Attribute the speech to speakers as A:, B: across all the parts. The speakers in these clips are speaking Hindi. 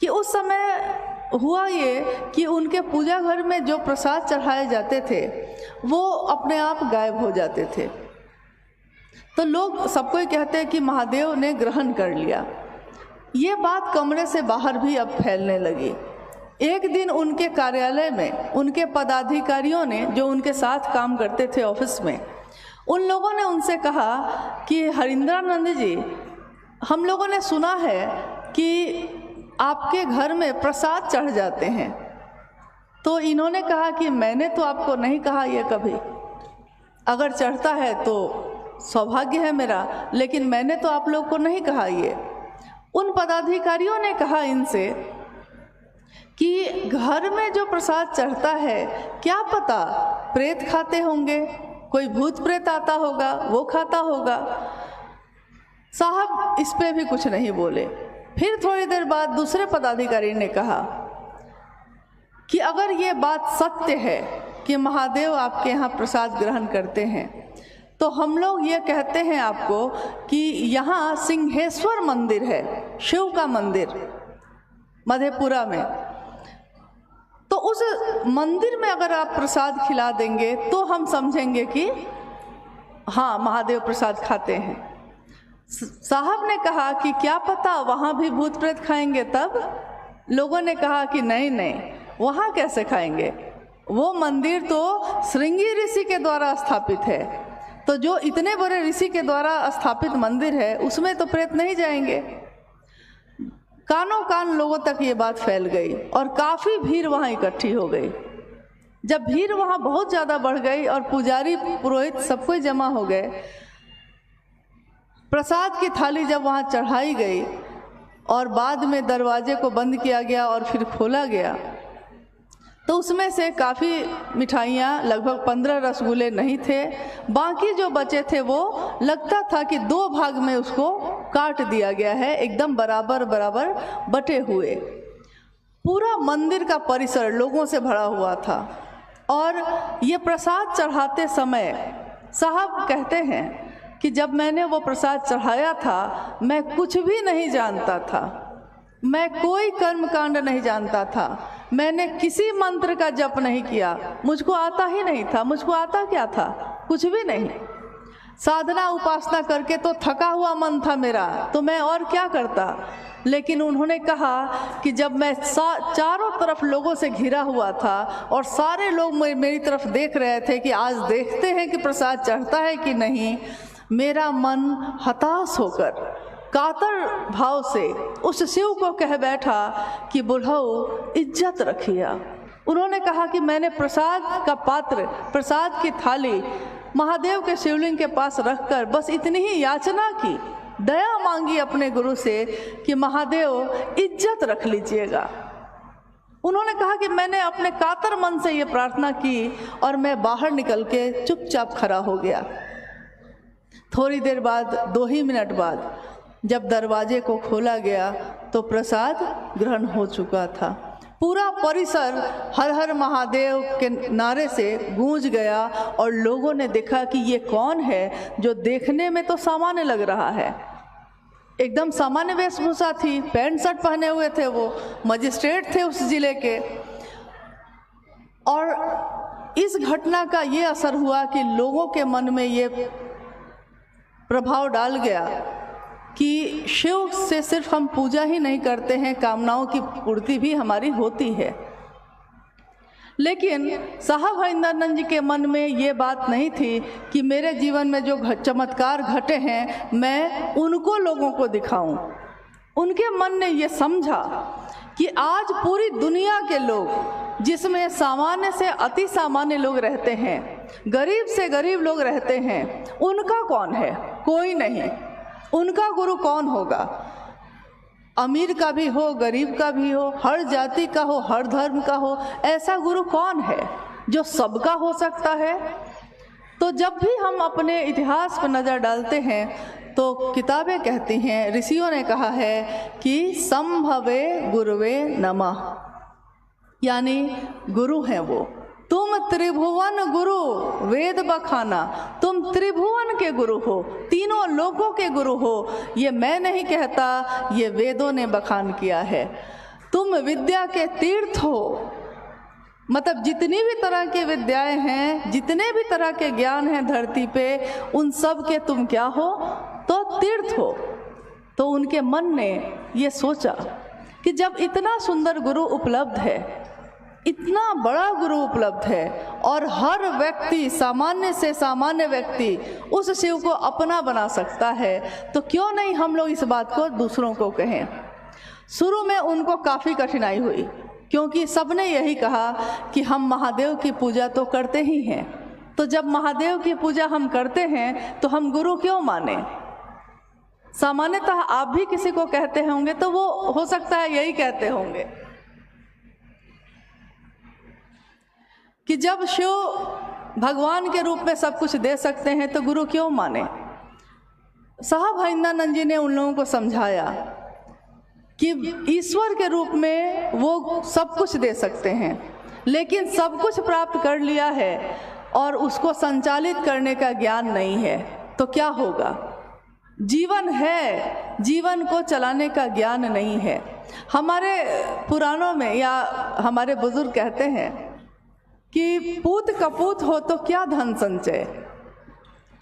A: कि उस समय हुआ ये कि उनके पूजा घर में जो प्रसाद चढ़ाए जाते थे वो अपने आप गायब हो जाते थे। तो लोग सबको कहते हैं कि महादेव ने ग्रहण कर लिया। ये बात कमरे से बाहर भी अब फैलने लगी। एक दिन उनके कार्यालय में उनके पदाधिकारियों ने, जो उनके साथ काम करते थे ऑफिस में, उन लोगों ने उनसे कहा कि हरिंद्रानंद जी, हम लोगों ने सुना है कि आपके घर में प्रसाद चढ़ जाते हैं। तो इन्होंने कहा कि मैंने तो आपको नहीं कहा ये कभी, अगर चढ़ता है तो सौभाग्य है मेरा, लेकिन मैंने तो आप लोग को नहीं कहा ये। उन पदाधिकारियों ने कहा इनसे कि घर में जो प्रसाद चढ़ता है क्या पता प्रेत खाते होंगे, कोई भूत प्रेत आता होगा, वो खाता होगा। साहब इस पे भी कुछ नहीं बोले। फिर थोड़ी देर बाद दूसरे पदाधिकारी ने कहा कि अगर ये बात सत्य है कि महादेव आपके यहाँ प्रसाद ग्रहण करते हैं, तो हम लोग ये कहते हैं आपको कि यहाँ सिंहेश्वर मंदिर है, शिव का मंदिर मधेपुरा में। तो उस मंदिर में अगर आप प्रसाद खिला देंगे तो हम समझेंगे कि हाँ महादेव प्रसाद खाते हैं। साहब ने कहा कि क्या पता वहाँ भी भूत प्रेत खाएंगे। तब लोगों ने कहा कि नहीं नहीं, वहाँ कैसे खाएंगे, वो मंदिर तो श्रृंगी ऋषि के द्वारा स्थापित है, तो जो इतने बड़े ऋषि के द्वारा स्थापित मंदिर है उसमें तो प्रेत नहीं जाएंगे। कानों कान लोगों तक ये बात फैल गई और काफ़ी भीड़ वहाँ इकट्ठी हो गई। जब भीड़ वहाँ बहुत ज़्यादा बढ़ गई और पुजारी पुरोहित सब कोई जमा हो गए, प्रसाद की थाली जब वहाँ चढ़ाई गई और बाद में दरवाजे को बंद किया गया और फिर खोला गया, तो उसमें से काफ़ी मिठाइयाँ, लगभग 15 रसगुल्ले नहीं थे, बाकी जो बचे थे वो लगता था कि 2 भाग में उसको काट दिया गया है, एकदम बराबर बराबर बटे हुए। पूरा मंदिर का परिसर लोगों से भरा हुआ था। और ये प्रसाद चढ़ाते समय साहब कहते हैं कि जब मैंने वो प्रसाद चढ़ाया था मैं कुछ भी नहीं जानता था, मैं कोई कर्मकांड नहीं जानता था, मैंने किसी मंत्र का जप नहीं किया, मुझको आता ही नहीं था। मुझको आता क्या था, कुछ भी नहीं। साधना उपासना करके तो थका हुआ मन था मेरा, तो मैं और क्या करता। लेकिन उन्होंने कहा कि जब मैं चारों तरफ लोगों से घिरा हुआ था और सारे लोग मेरी तरफ देख रहे थे कि आज देखते हैं कि प्रसाद चढ़ता है कि नहीं, मेरा मन हताश होकर कातर भाव से उस शिव को कह बैठा कि बुढ़ऊ इज्जत रखिए। उन्होंने कहा कि मैंने प्रसाद का पात्र, प्रसाद की थाली महादेव के शिवलिंग के पास रखकर बस इतनी ही याचना की, दया मांगी अपने गुरु से कि महादेव इज्जत रख लीजिएगा। उन्होंने कहा कि मैंने अपने कातर मन से ये प्रार्थना की और मैं बाहर निकल के चुपचाप खड़ा हो गया। थोड़ी देर बाद, 2 ही मिनट बाद जब दरवाजे को खोला गया तो प्रसाद ग्रहण हो चुका था। पूरा परिसर हर हर महादेव के नारे से गूंज गया और लोगों ने देखा कि ये कौन है जो देखने में तो सामान्य लग रहा है, एकदम सामान्य वेशभूषा थी, पैंट शर्ट पहने हुए थे, वो मजिस्ट्रेट थे उस जिले के। और इस घटना का ये असर हुआ कि लोगों के मन में ये प्रभाव डाल गया कि शिव से सिर्फ हम पूजा ही नहीं करते हैं, कामनाओं की पूर्ति भी हमारी होती है। लेकिन साहब हरिंद्रानंद जी के मन में ये बात नहीं थी कि मेरे जीवन में जो चमत्कार घटे हैं मैं उनको लोगों को दिखाऊं। उनके मन ने ये समझा कि आज पूरी दुनिया के लोग, जिसमें सामान्य से अति सामान्य लोग रहते हैं, गरीब से गरीब लोग रहते हैं, उनका कौन है, कोई नहीं। उनका गुरु कौन होगा, अमीर का भी हो, गरीब का भी हो, हर जाति का हो, हर धर्म का हो, ऐसा गुरु कौन है जो सबका हो सकता है। तो जब भी हम अपने इतिहास पर नज़र डालते हैं तो किताबें कहती हैं, ऋषियों ने कहा है कि संभवे गुरुवे नमः, यानी गुरु हैं वो। तुम त्रिभुवन गुरु वेद बखाना, तुम त्रिभुवन के गुरु हो, तीनों लोकों के गुरु हो। ये मैं नहीं कहता, ये वेदों ने बखान किया है। तुम विद्या के तीर्थ हो। मतलब जितनी भी तरह की विद्याएं हैं, जितने भी तरह के ज्ञान हैं धरती पे, उन सब के तुम क्या हो? तो तीर्थ हो। तो उनके मन ने ये सोचा कि जब इतना सुंदर गुरु उपलब्ध है, इतना बड़ा गुरु उपलब्ध है, और हर व्यक्ति, सामान्य से सामान्य व्यक्ति उस शिव को अपना बना सकता है, तो क्यों नहीं हम लोग इस बात को दूसरों को कहें। शुरू में उनको काफ़ी कठिनाई हुई, क्योंकि सबने यही कहा कि हम महादेव की पूजा तो करते ही हैं, तो जब महादेव की पूजा हम करते हैं तो हम गुरु क्यों माने। सामान्यतः आप भी किसी को कहते होंगे तो वो हो सकता है यही कहते होंगे कि जब शिव भगवान के रूप में सब कुछ दे सकते हैं तो गुरु क्यों माने। साहब हिंदानंद जी ने उन लोगों को समझाया कि ईश्वर के रूप में वो सब कुछ दे सकते हैं, लेकिन सब कुछ प्राप्त कर लिया है और उसको संचालित करने का ज्ञान नहीं है तो क्या होगा। जीवन है, जीवन को चलाने का ज्ञान नहीं है। हमारे पुराणों में या हमारे बुजुर्ग कहते हैं कि पूत कपूत हो तो क्या धन संचय,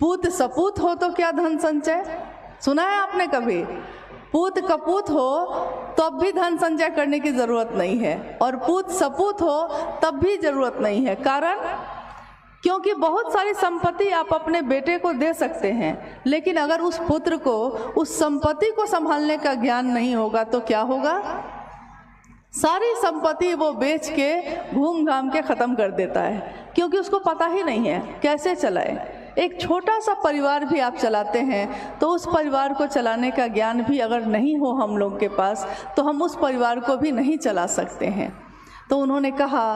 A: पूत सपूत हो तो क्या धन संचय। सुना है आपने कभी? पूत कपूत हो तब भी धन संचय करने की ज़रूरत नहीं है, और पूत सपूत हो तब भी ज़रूरत नहीं है। कारण क्योंकि बहुत सारी संपत्ति आप अपने बेटे को दे सकते हैं, लेकिन अगर उस पुत्र को उस संपत्ति को संभालने का ज्ञान नहीं होगा तो क्या होगा। सारी संपत्ति वो बेच के घूम घाम के ख़त्म कर देता है, क्योंकि उसको पता ही नहीं है कैसे चलाए। एक छोटा सा परिवार भी आप चलाते हैं तो उस परिवार को चलाने का ज्ञान भी अगर नहीं हो हम लोग के पास तो हम उस परिवार को भी नहीं चला सकते हैं। तो उन्होंने कहा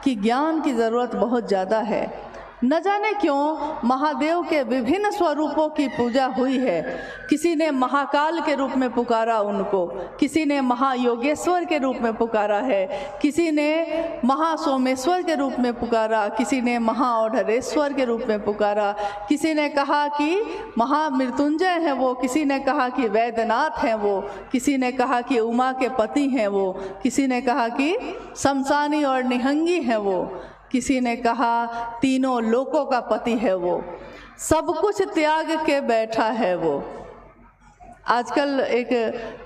A: कि ज्ञान की ज़रूरत बहुत ज़्यादा है। न जाने क्यों महादेव के विभिन्न स्वरूपों की पूजा हुई है। किसी ने महाकाल के रूप में पुकारा उनको, किसी ने महायोगेश्वर के रूप में पुकारा है, किसी ने महासोमेश्वर के रूप में पुकारा, किसी ने महाओढ़रेश्वर के रूप में पुकारा, किसी ने कहा कि महामृत्युंजय हैं वो, किसी ने कहा कि वैद्यनाथ हैं वो, किसी ने कहा कि उमा के पति हैं वो, किसी ने कहा कि शमशानी और निहंगी हैं वो, किसी ने कहा तीनों लोकों का पति है वो, सब कुछ त्याग के बैठा है वो। आजकल एक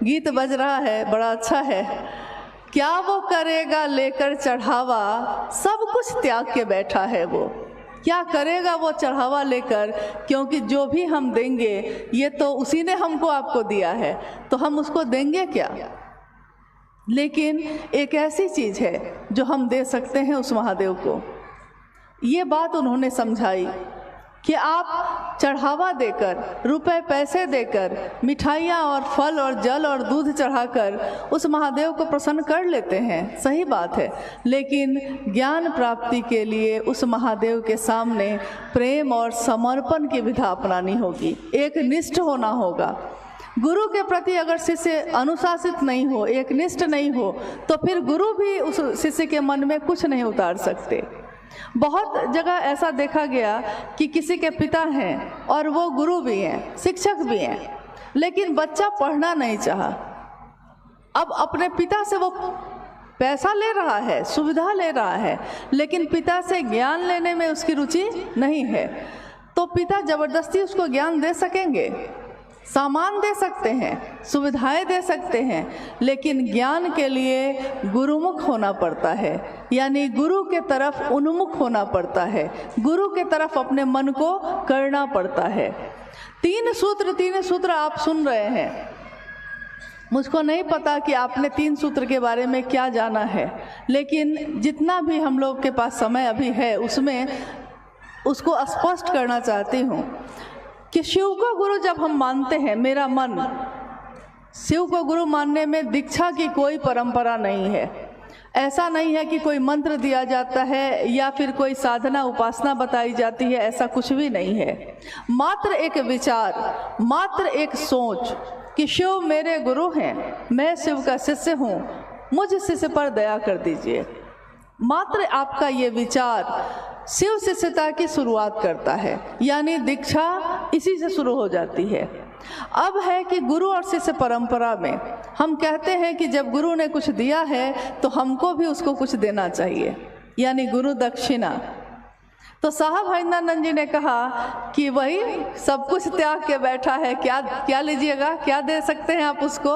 A: गीत बज रहा है, बड़ा अच्छा है, क्या वो करेगा लेकर चढ़ावा, सब कुछ त्याग के बैठा है वो। क्या करेगा वो चढ़ावा लेकर, क्योंकि जो भी हम देंगे ये तो उसी ने हमको आपको दिया है, तो हम उसको देंगे क्या। लेकिन एक ऐसी चीज़ है जो हम दे सकते हैं उस महादेव को। ये बात उन्होंने समझाई कि आप चढ़ावा देकर, रुपए पैसे देकर, मिठाइयाँ और फल और जल और दूध चढ़ाकर उस महादेव को प्रसन्न कर लेते हैं, सही बात है, लेकिन ज्ञान प्राप्ति के लिए उस महादेव के सामने प्रेम और समर्पण की विधा अपनानी होगी, एक निष्ठ होना होगा। गुरु के प्रति अगर शिष्य अनुशासित नहीं हो, एक निष्ठ नहीं हो, तो फिर गुरु भी उस शिष्य के मन में कुछ नहीं उतार सकते। बहुत जगह ऐसा देखा गया कि किसी के पिता हैं और वो गुरु भी हैं, शिक्षक भी हैं, लेकिन बच्चा पढ़ना नहीं चाहा। अब अपने पिता से वो पैसा ले रहा है, सुविधा ले रहा है, लेकिन पिता से ज्ञान लेने में उसकी रुचि नहीं है, तो पिता जबरदस्ती उसको ज्ञान दे सकेंगे? सामान दे सकते हैं, सुविधाएं दे सकते हैं, लेकिन ज्ञान के लिए गुरुमुख होना पड़ता है, यानी गुरु के तरफ उन्मुख होना पड़ता है, गुरु के तरफ अपने मन को करना पड़ता है। तीन सूत्र आप सुन रहे हैं। मुझको नहीं पता कि आपने तीन सूत्र के बारे में क्या जाना है, लेकिन जितना भी हम लोग के पास समय अभी है उसमें उसको स्पष्ट करना चाहती हूँ कि शिव को गुरु जब हम मानते हैं, मेरा मन, शिव को गुरु मानने में दीक्षा की कोई परंपरा नहीं है। ऐसा नहीं है कि कोई मंत्र दिया जाता है या फिर कोई साधना उपासना बताई जाती है, ऐसा कुछ भी नहीं है। मात्र एक विचार, मात्र एक सोच कि शिव मेरे गुरु हैं, मैं शिव का शिष्य हूँ, मुझ शिष्य पर दया कर दीजिए। मात्र आपका ये विचार शिव शिष्यता की शुरुआत करता है, यानी दीक्षा इसी से शुरू हो जाती है। अब है कि गुरु और शिष्य परंपरा में हम कहते हैं कि जब गुरु ने कुछ दिया है तो हमको भी उसको कुछ देना चाहिए, यानी गुरु दक्षिणा। तो साहब हरिंदरानंद जी ने कहा कि वही सब कुछ त्याग के बैठा है, क्या लीजिएगा, क्या दे सकते हैं आप उसको।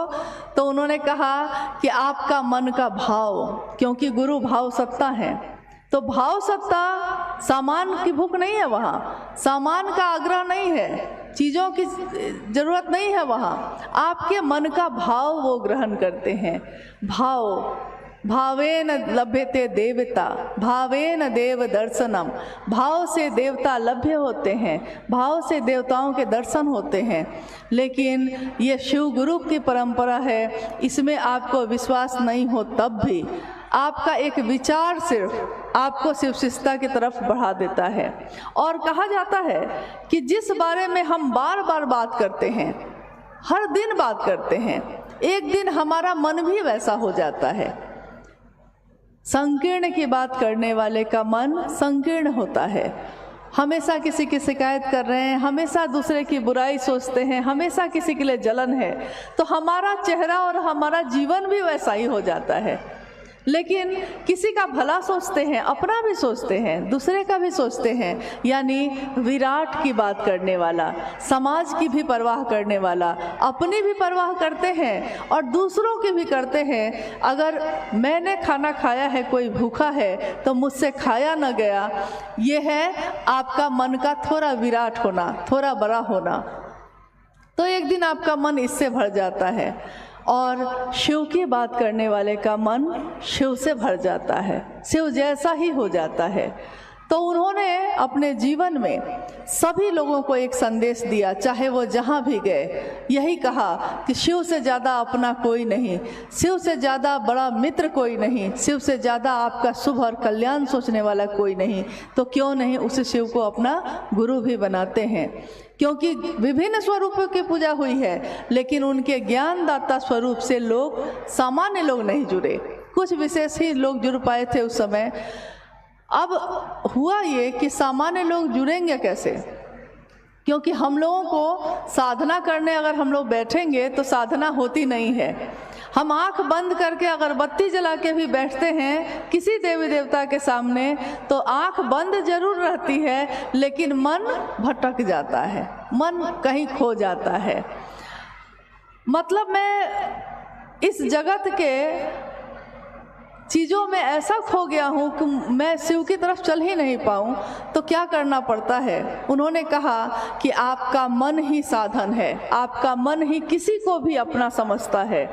A: तो उन्होंने कहा कि आपका मन का भाव, क्योंकि गुरु भाव सत्ता है। तो भाव सत्ता, सामान की भूख नहीं है वहाँ, सामान का आग्रह नहीं है, चीज़ों की ज़रूरत नहीं है वहाँ, आपके मन का भाव वो ग्रहण करते हैं। भावेन लभ्यते देवता, भावेन देव दर्शनम। भाव से देवता लभ्य होते हैं, भाव से देवताओं के दर्शन होते हैं। लेकिन ये शिव गुरु की परंपरा है, इसमें आपको विश्वास नहीं हो तब भी आपका एक विचार सिर्फ आपको शिवशिष्टता की तरफ बढ़ा देता है। और कहा जाता है कि जिस बारे में हम बार बार बात करते हैं, हर दिन बात करते हैं, एक दिन हमारा मन भी वैसा हो जाता है। संकीर्ण की बात करने वाले का मन संकीर्ण होता है। हमेशा किसी की शिकायत कर रहे हैं, हमेशा दूसरे की बुराई सोचते हैं, हमेशा किसी के लिए जलन है, तो हमारा चेहरा और हमारा जीवन भी वैसा ही हो जाता है। लेकिन किसी का भला सोचते हैं, अपना भी सोचते हैं, दूसरे का भी सोचते हैं, यानी विराट की बात करने वाला, समाज की भी परवाह करने वाला, अपनी भी परवाह करते हैं और दूसरों की भी करते हैं। अगर मैंने खाना खाया है, कोई भूखा है, तो मुझसे खाया न गया, ये है आपका मन का थोड़ा विराट होना, थोड़ा बड़ा होना। तो एक दिन आपका मन इससे भर जाता है और शिव की बात करने वाले का मन शिव से भर जाता है, शिव जैसा ही हो जाता है। तो उन्होंने अपने जीवन में सभी लोगों को एक संदेश दिया, चाहे वो जहाँ भी गए, यही कहा कि शिव से ज़्यादा अपना कोई नहीं, शिव से ज़्यादा बड़ा मित्र कोई नहीं, शिव से ज़्यादा आपका शुभ और कल्याण सोचने वाला कोई नहीं। तो क्यों नहीं उस शिव को अपना गुरु भी बनाते हैं, क्योंकि विभिन्न स्वरूपों की पूजा हुई है, लेकिन उनके ज्ञानदाता स्वरूप से लोग, सामान्य लोग नहीं जुड़े, कुछ विशेष ही लोग जुड़ पाए थे उस समय। अब हुआ ये कि सामान्य लोग जुड़ेंगे कैसे, क्योंकि हम लोगों को साधना करने अगर हम लोग बैठेंगे तो साधना होती नहीं है। हम आंख बंद करके अगर बत्ती जला के भी बैठते हैं किसी देवी देवता के सामने, तो आंख बंद जरूर रहती है, लेकिन मन भटक जाता है, मन कहीं खो जाता है। मतलब मैं इस जगत के चीज़ों में ऐसा खो गया हूँ कि मैं शिव की तरफ चल ही नहीं पाऊँ। तो क्या करना पड़ता है? उन्होंने कहा कि आपका मन ही साधन है, आपका मन ही किसी को भी अपना समझता है।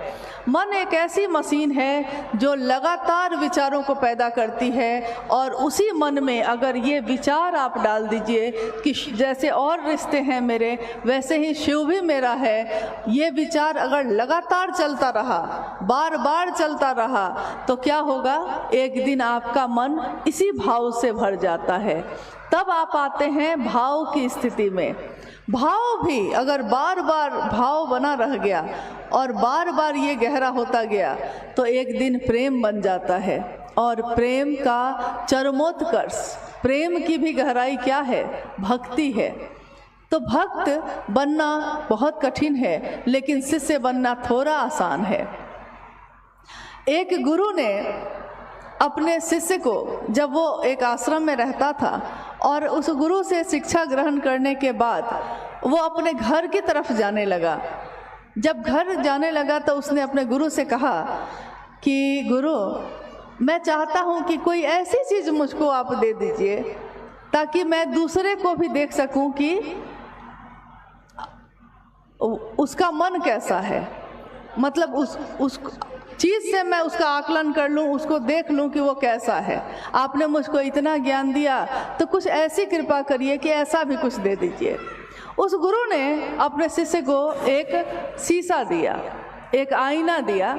A: मन एक ऐसी मशीन है जो लगातार विचारों को पैदा करती है, और उसी मन में अगर ये विचार आप डाल दीजिए कि जैसे और रिश्ते हैं मेरे, वैसे ही शिव भी मेरा है, ये विचार अगर लगातार चलता रहा, बार बार चलता रहा, तो क्या होगा? एक दिन आपका मन इसी भाव से भर जाता है। तब आप आते हैं भाव की स्थिति में। भाव भी अगर बार बार भाव बना रह गया और बार बार ये गहरा होता गया, तो एक दिन प्रेम बन जाता है। और प्रेम का चरमोत्कर्ष, प्रेम की भी गहराई क्या है? भक्ति है। तो भक्त बनना बहुत कठिन है, लेकिन शिष्य बनना थोड़ा आसान है। एक गुरु ने अपने शिष्य को, जब वो एक आश्रम में रहता था और उस गुरु से शिक्षा ग्रहण करने के बाद वो अपने घर की तरफ जाने लगा। जब घर जाने लगा तो उसने अपने गुरु से कहा कि गुरु, मैं चाहता हूँ कि कोई ऐसी चीज़ मुझको आप दे दीजिए ताकि मैं दूसरे को भी देख सकूँ कि उसका मन कैसा है, मतलब उस चीज़ से मैं उसका आकलन कर लूँ, उसको देख लूँ कि वो कैसा है। आपने मुझको इतना ज्ञान दिया, तो कुछ ऐसी कृपा करिए कि ऐसा भी कुछ दे दीजिए। उस गुरु ने अपने शिष्य को एक शीशा दिया, एक आईना दिया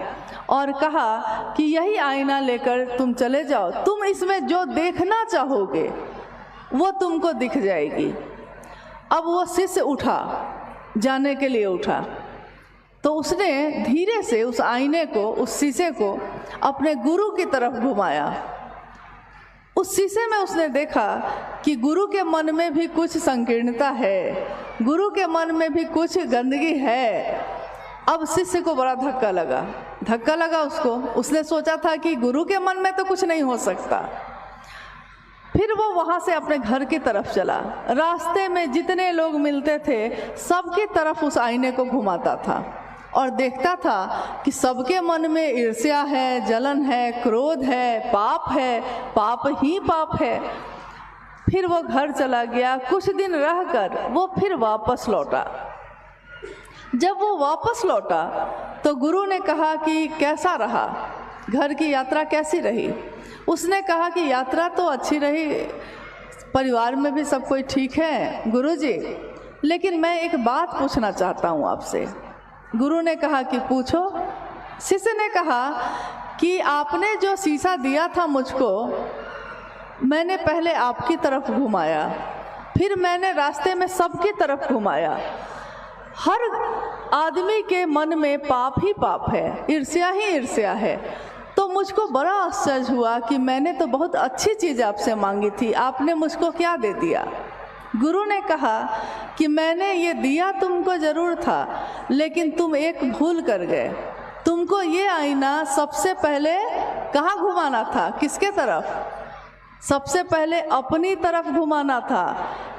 A: और कहा कि यही आईना लेकर तुम चले जाओ, तुम इसमें जो देखना चाहोगे वो तुमको दिख जाएगी। अब वो शिष्य उठा, जाने के लिए उठा, तो उसने धीरे से उस आईने को, उस शीशे को अपने गुरु की तरफ घुमाया। उस शीशे में उसने देखा कि गुरु के मन में भी कुछ संकीर्णता है, गुरु के मन में भी कुछ गंदगी है। अब शिष्य को बड़ा धक्का लगा उसको। उसने सोचा था कि गुरु के मन में तो कुछ नहीं हो सकता। फिर वो वहाँ से अपने घर की तरफ चला। रास्ते में जितने लोग मिलते थे सबकी तरफ उस आईने को घुमाता था और देखता था कि सबके मन में ईर्ष्या है, जलन है, क्रोध है, पाप ही पाप है। फिर वो घर चला गया। कुछ दिन रहकर वो फिर वापस लौटा। जब वो वापस लौटा तो गुरु ने कहा कि कैसा रहा, घर की यात्रा कैसी रही? उसने कहा कि यात्रा तो अच्छी रही, परिवार में भी सब कोई ठीक है गुरुजी, लेकिन मैं एक बात पूछना चाहता हूँ आपसे। गुरु ने कहा कि पूछो। शिष्य ने कहा कि आपने जो शीशा दिया था मुझको, मैंने पहले आपकी तरफ घुमाया, फिर मैंने रास्ते में सबकी तरफ घुमाया। हर आदमी के मन में पाप ही पाप है, ईर्ष्या ही ईर्ष्या है। तो मुझको बड़ा आश्चर्य हुआ कि मैंने तो बहुत अच्छी चीज़ आपसे मांगी थी, आपने मुझको क्या दे दिया? गुरु ने कहा कि मैंने ये दिया तुमको ज़रूर था, लेकिन तुम एक भूल कर गए। तुमको ये आईना सबसे पहले कहाँ घुमाना था, किसके तरफ? सबसे पहले अपनी तरफ घुमाना था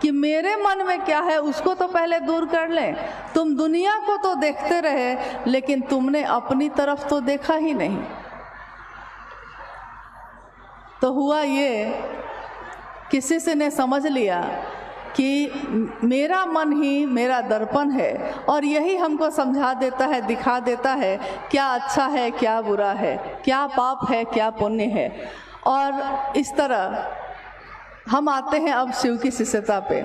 A: कि मेरे मन में क्या है उसको तो पहले दूर कर लें। तुम दुनिया को तो देखते रहे, लेकिन तुमने अपनी तरफ तो देखा ही नहीं। तो हुआ ये कि शिष्य ने समझ लिया कि मेरा मन ही मेरा दर्पण है और यही हमको समझा देता है, दिखा देता है क्या अच्छा है, क्या बुरा है, क्या पाप है, क्या पुण्य है। और इस तरह हम आते हैं अब शिव की शिष्यता पे।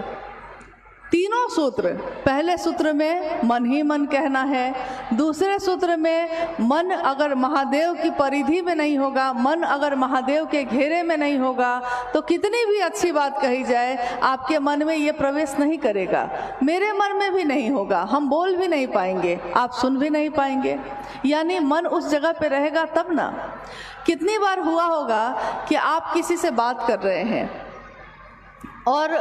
A: तीनों सूत्र, पहले सूत्र में मन ही मन कहना है, दूसरे सूत्र में मन अगर महादेव की परिधि में नहीं होगा, मन अगर महादेव के घेरे में नहीं होगा तो कितनी भी अच्छी बात कही जाए आपके मन में ये प्रवेश नहीं करेगा, मेरे मन में भी नहीं होगा, हम बोल भी नहीं पाएंगे, आप सुन भी नहीं पाएंगे। यानी मन उस जगह पे रहेगा तब ना। कितनी बार हुआ होगा कि आप किसी से बात कर रहे हैं और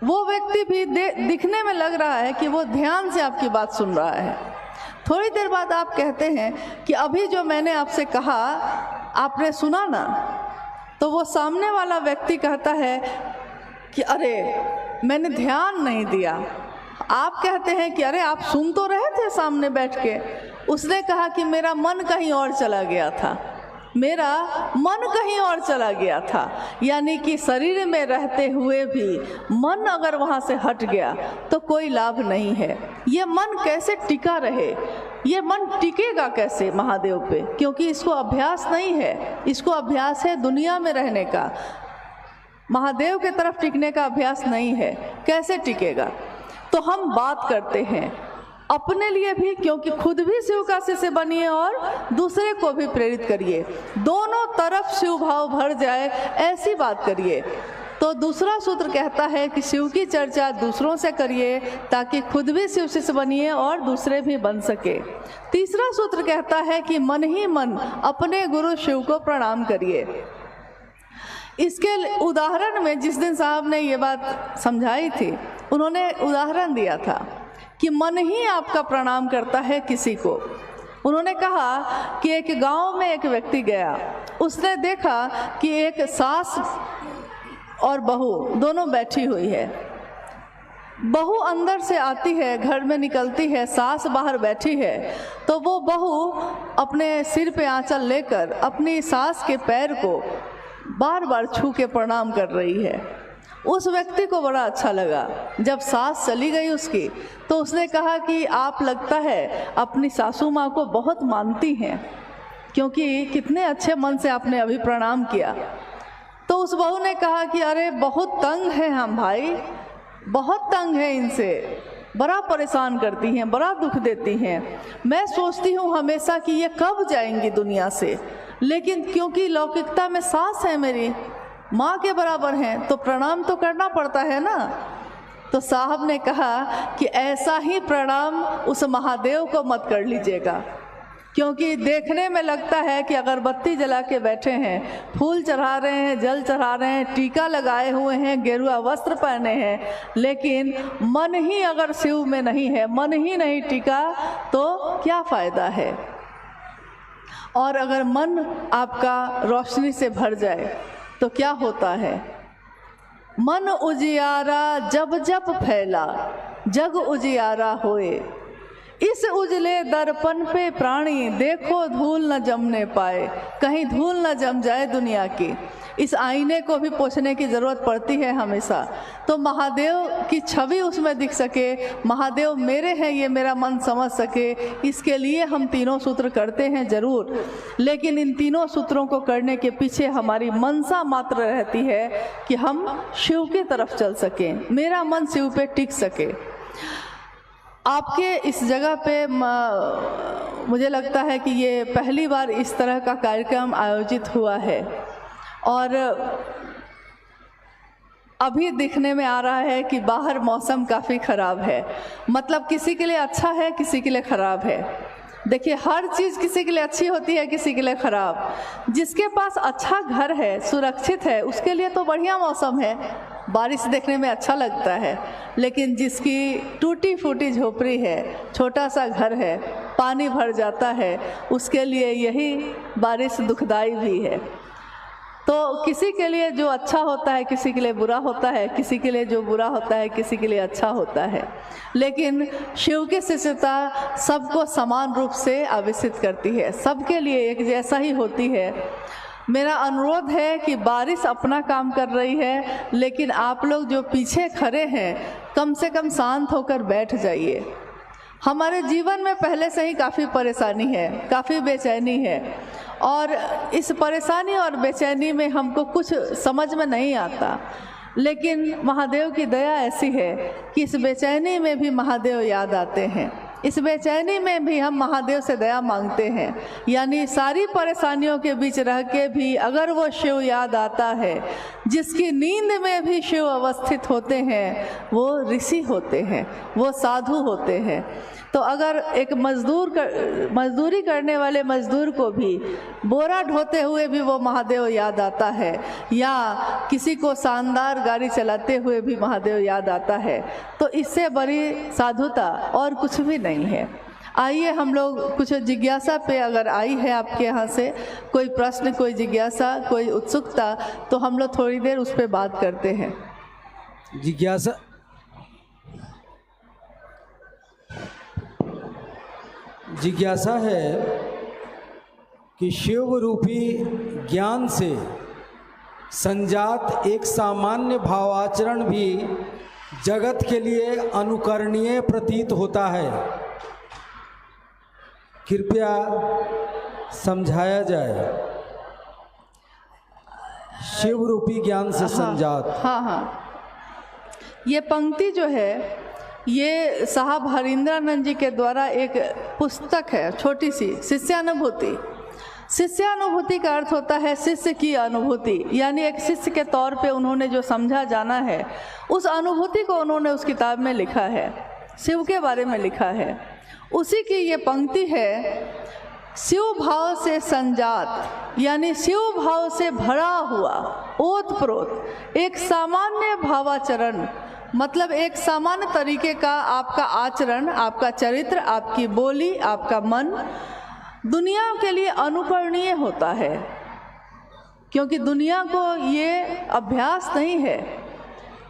A: वो व्यक्ति भी दिखने में लग रहा है कि वो ध्यान से आपकी बात सुन रहा है। थोड़ी देर बाद आप कहते हैं कि अभी जो मैंने आपसे कहा आपने सुना ना, तो वो सामने वाला व्यक्ति कहता है कि अरे मैंने ध्यान नहीं दिया। आप कहते हैं कि अरे आप सुन तो रहे थे सामने बैठ के। उसने कहा कि मेरा मन कहीं और चला गया था, मेरा मन कहीं और चला गया था। यानी कि शरीर में रहते हुए भी मन अगर वहाँ से हट गया तो कोई लाभ नहीं है। ये मन कैसे टिका रहे, ये मन टिकेगा कैसे महादेव पे? क्योंकि इसको अभ्यास नहीं है, इसको अभ्यास है दुनिया में रहने का, महादेव के तरफ टिकने का अभ्यास नहीं है। कैसे टिकेगा? तो हम बात करते हैं अपने लिए भी, क्योंकि खुद भी शिव का शिष्य बनिए और दूसरे को भी प्रेरित करिए, दोनों तरफ शिव भाव भर जाए ऐसी बात करिए। तो दूसरा सूत्र कहता है कि शिव की चर्चा दूसरों से करिए ताकि खुद भी शिव शिष्य बनिए और दूसरे भी बन सके। तीसरा सूत्र कहता है कि मन ही मन अपने गुरु शिव को प्रणाम करिए। इसके उदाहरण में जिस दिन साहब ने ये बात समझाई थी, उन्होंने उदाहरण दिया था कि मन ही आपका प्रणाम करता है किसी को। उन्होंने कहा कि एक गांव में एक व्यक्ति गया, उसने देखा कि एक सास और बहू दोनों बैठी हुई है। बहू अंदर से आती है, घर में निकलती है, सास बाहर बैठी है। तो वो बहू अपने सिर पे आंचल लेकर अपनी सास के पैर को बार बार छू के प्रणाम कर रही है। उस व्यक्ति को बड़ा अच्छा लगा। जब सास चली गई उसकी, तो उसने कहा कि आप लगता है अपनी सासू माँ को बहुत मानती हैं, क्योंकि कितने अच्छे मन से आपने अभी प्रणाम किया। तो उस बहू ने कहा कि अरे बहुत तंग है हम भाई, बहुत तंग है इनसे, बड़ा परेशान करती हैं, बड़ा दुख देती हैं। मैं सोचती हूँ हमेशा कि ये कब जाएंगी दुनिया से, लेकिन क्योंकि लौकिकता में सास है मेरी, माँ के बराबर हैं, तो प्रणाम तो करना पड़ता है ना। तो साहब ने कहा कि ऐसा ही प्रणाम उस महादेव को मत कर लीजिएगा, क्योंकि देखने में लगता है कि अगरबत्ती जला के बैठे हैं, फूल चढ़ा रहे हैं, जल चढ़ा रहे हैं, टीका लगाए हुए हैं, गेरुआ वस्त्र पहने हैं, लेकिन मन ही अगर शिव में नहीं है, मन ही नहीं टिका तो क्या फ़ायदा है। और अगर मन आपका रोशनी से भर जाए तो क्या होता है। मन उजियारा जब जब फैला, जग उजियारा होए, इस उजले दर्पण पे प्राणी देखो धूल न जमने पाए, कहीं धूल न जम जाए दुनिया की। इस आईने को भी पोंछने की ज़रूरत पड़ती है हमेशा, तो महादेव की छवि उसमें दिख सके, महादेव मेरे हैं ये मेरा मन समझ सके, इसके लिए हम तीनों सूत्र करते हैं ज़रूर। लेकिन इन तीनों सूत्रों को करने के पीछे हमारी मनसा मात्र रहती है कि हम शिव की तरफ चल सकें, मेरा मन शिव पे टिक सके। आपके इस जगह पे मुझे लगता है कि ये पहली बार इस तरह का कार्यक्रम आयोजित हुआ है, और अभी दिखने में आ रहा है कि बाहर मौसम काफ़ी ख़राब है। मतलब किसी के लिए अच्छा है, किसी के लिए ख़राब है। देखिए, हर चीज़ किसी के लिए अच्छी होती है, किसी के लिए ख़राब। जिसके पास अच्छा घर है, सुरक्षित है, उसके लिए तो बढ़िया मौसम है, बारिश देखने में अच्छा लगता है। लेकिन जिसकी टूटी फूटी झोपड़ी है, छोटा सा घर है, पानी भर जाता है, उसके लिए यही बारिश दुखदाई भी है। तो किसी के लिए जो अच्छा होता है किसी के लिए बुरा होता है, किसी के लिए जो बुरा होता है किसी के लिए अच्छा होता है। लेकिन शिव की शिष्यता सबको समान रूप से आवेशित करती है, सबके लिए एक जैसा ही होती है। मेरा अनुरोध है कि बारिश अपना काम कर रही है, लेकिन आप लोग जो पीछे खड़े हैं कम से कम शांत होकर बैठ जाइए। हमारे जीवन में पहले से ही काफ़ी परेशानी है, काफ़ी बेचैनी है, और इस परेशानी और बेचैनी में हमको कुछ समझ में नहीं आता। लेकिन महादेव की दया ऐसी है कि इस बेचैनी में भी महादेव याद आते हैं, इस बेचैनी में भी हम महादेव से दया मांगते हैं। यानी सारी परेशानियों के बीच रह के भी अगर वो शिव याद आता है, जिसकी नींद में भी शिव अवस्थित होते हैं, वो ऋषि होते हैं, वो साधु होते हैं। तो अगर एक मजदूरी करने वाले मजदूर को भी बोरा ढोते हुए भी वो महादेव याद आता है, या किसी को शानदार गाड़ी चलाते हुए भी महादेव याद आता है, तो इससे बड़ी साधुता और कुछ भी नहीं है। आइए हम लोग कुछ जिज्ञासा पे अगर आई है आपके यहाँ से कोई प्रश्न, कोई जिज्ञासा, कोई उत्सुकता, तो हम लोग थोड़ी देर उस पर बात करते हैं।
B: जिज्ञासा है कि शिव रूपी ज्ञान से संजात एक सामान्य भावाचरण भी जगत के लिए अनुकरणीय प्रतीत होता है, कृपया समझाया जाए। शिव रूपी ज्ञान से संजात।
A: हाँ, ये पंक्ति जो है ये साहब हरिंद्रानंद जी के द्वारा एक पुस्तक है, छोटी सी, शिष्यानुभूति। शिष्यानुभूति का अर्थ होता है शिष्य की अनुभूति, यानी एक शिष्य के तौर पे उन्होंने जो समझा जाना है उस अनुभूति को उन्होंने उस किताब में लिखा है, शिव के बारे में लिखा है। उसी की ये पंक्ति है, शिव भाव से संजात, यानी शिव भाव से भरा हुआ, ओतप्रोत एक सामान्य भावाचरण, मतलब एक सामान्य तरीके का आपका आचरण, आपका चरित्र, आपकी बोली, आपका मन दुनिया के लिए अनुकरणीय होता है, क्योंकि दुनिया को ये अभ्यास नहीं है।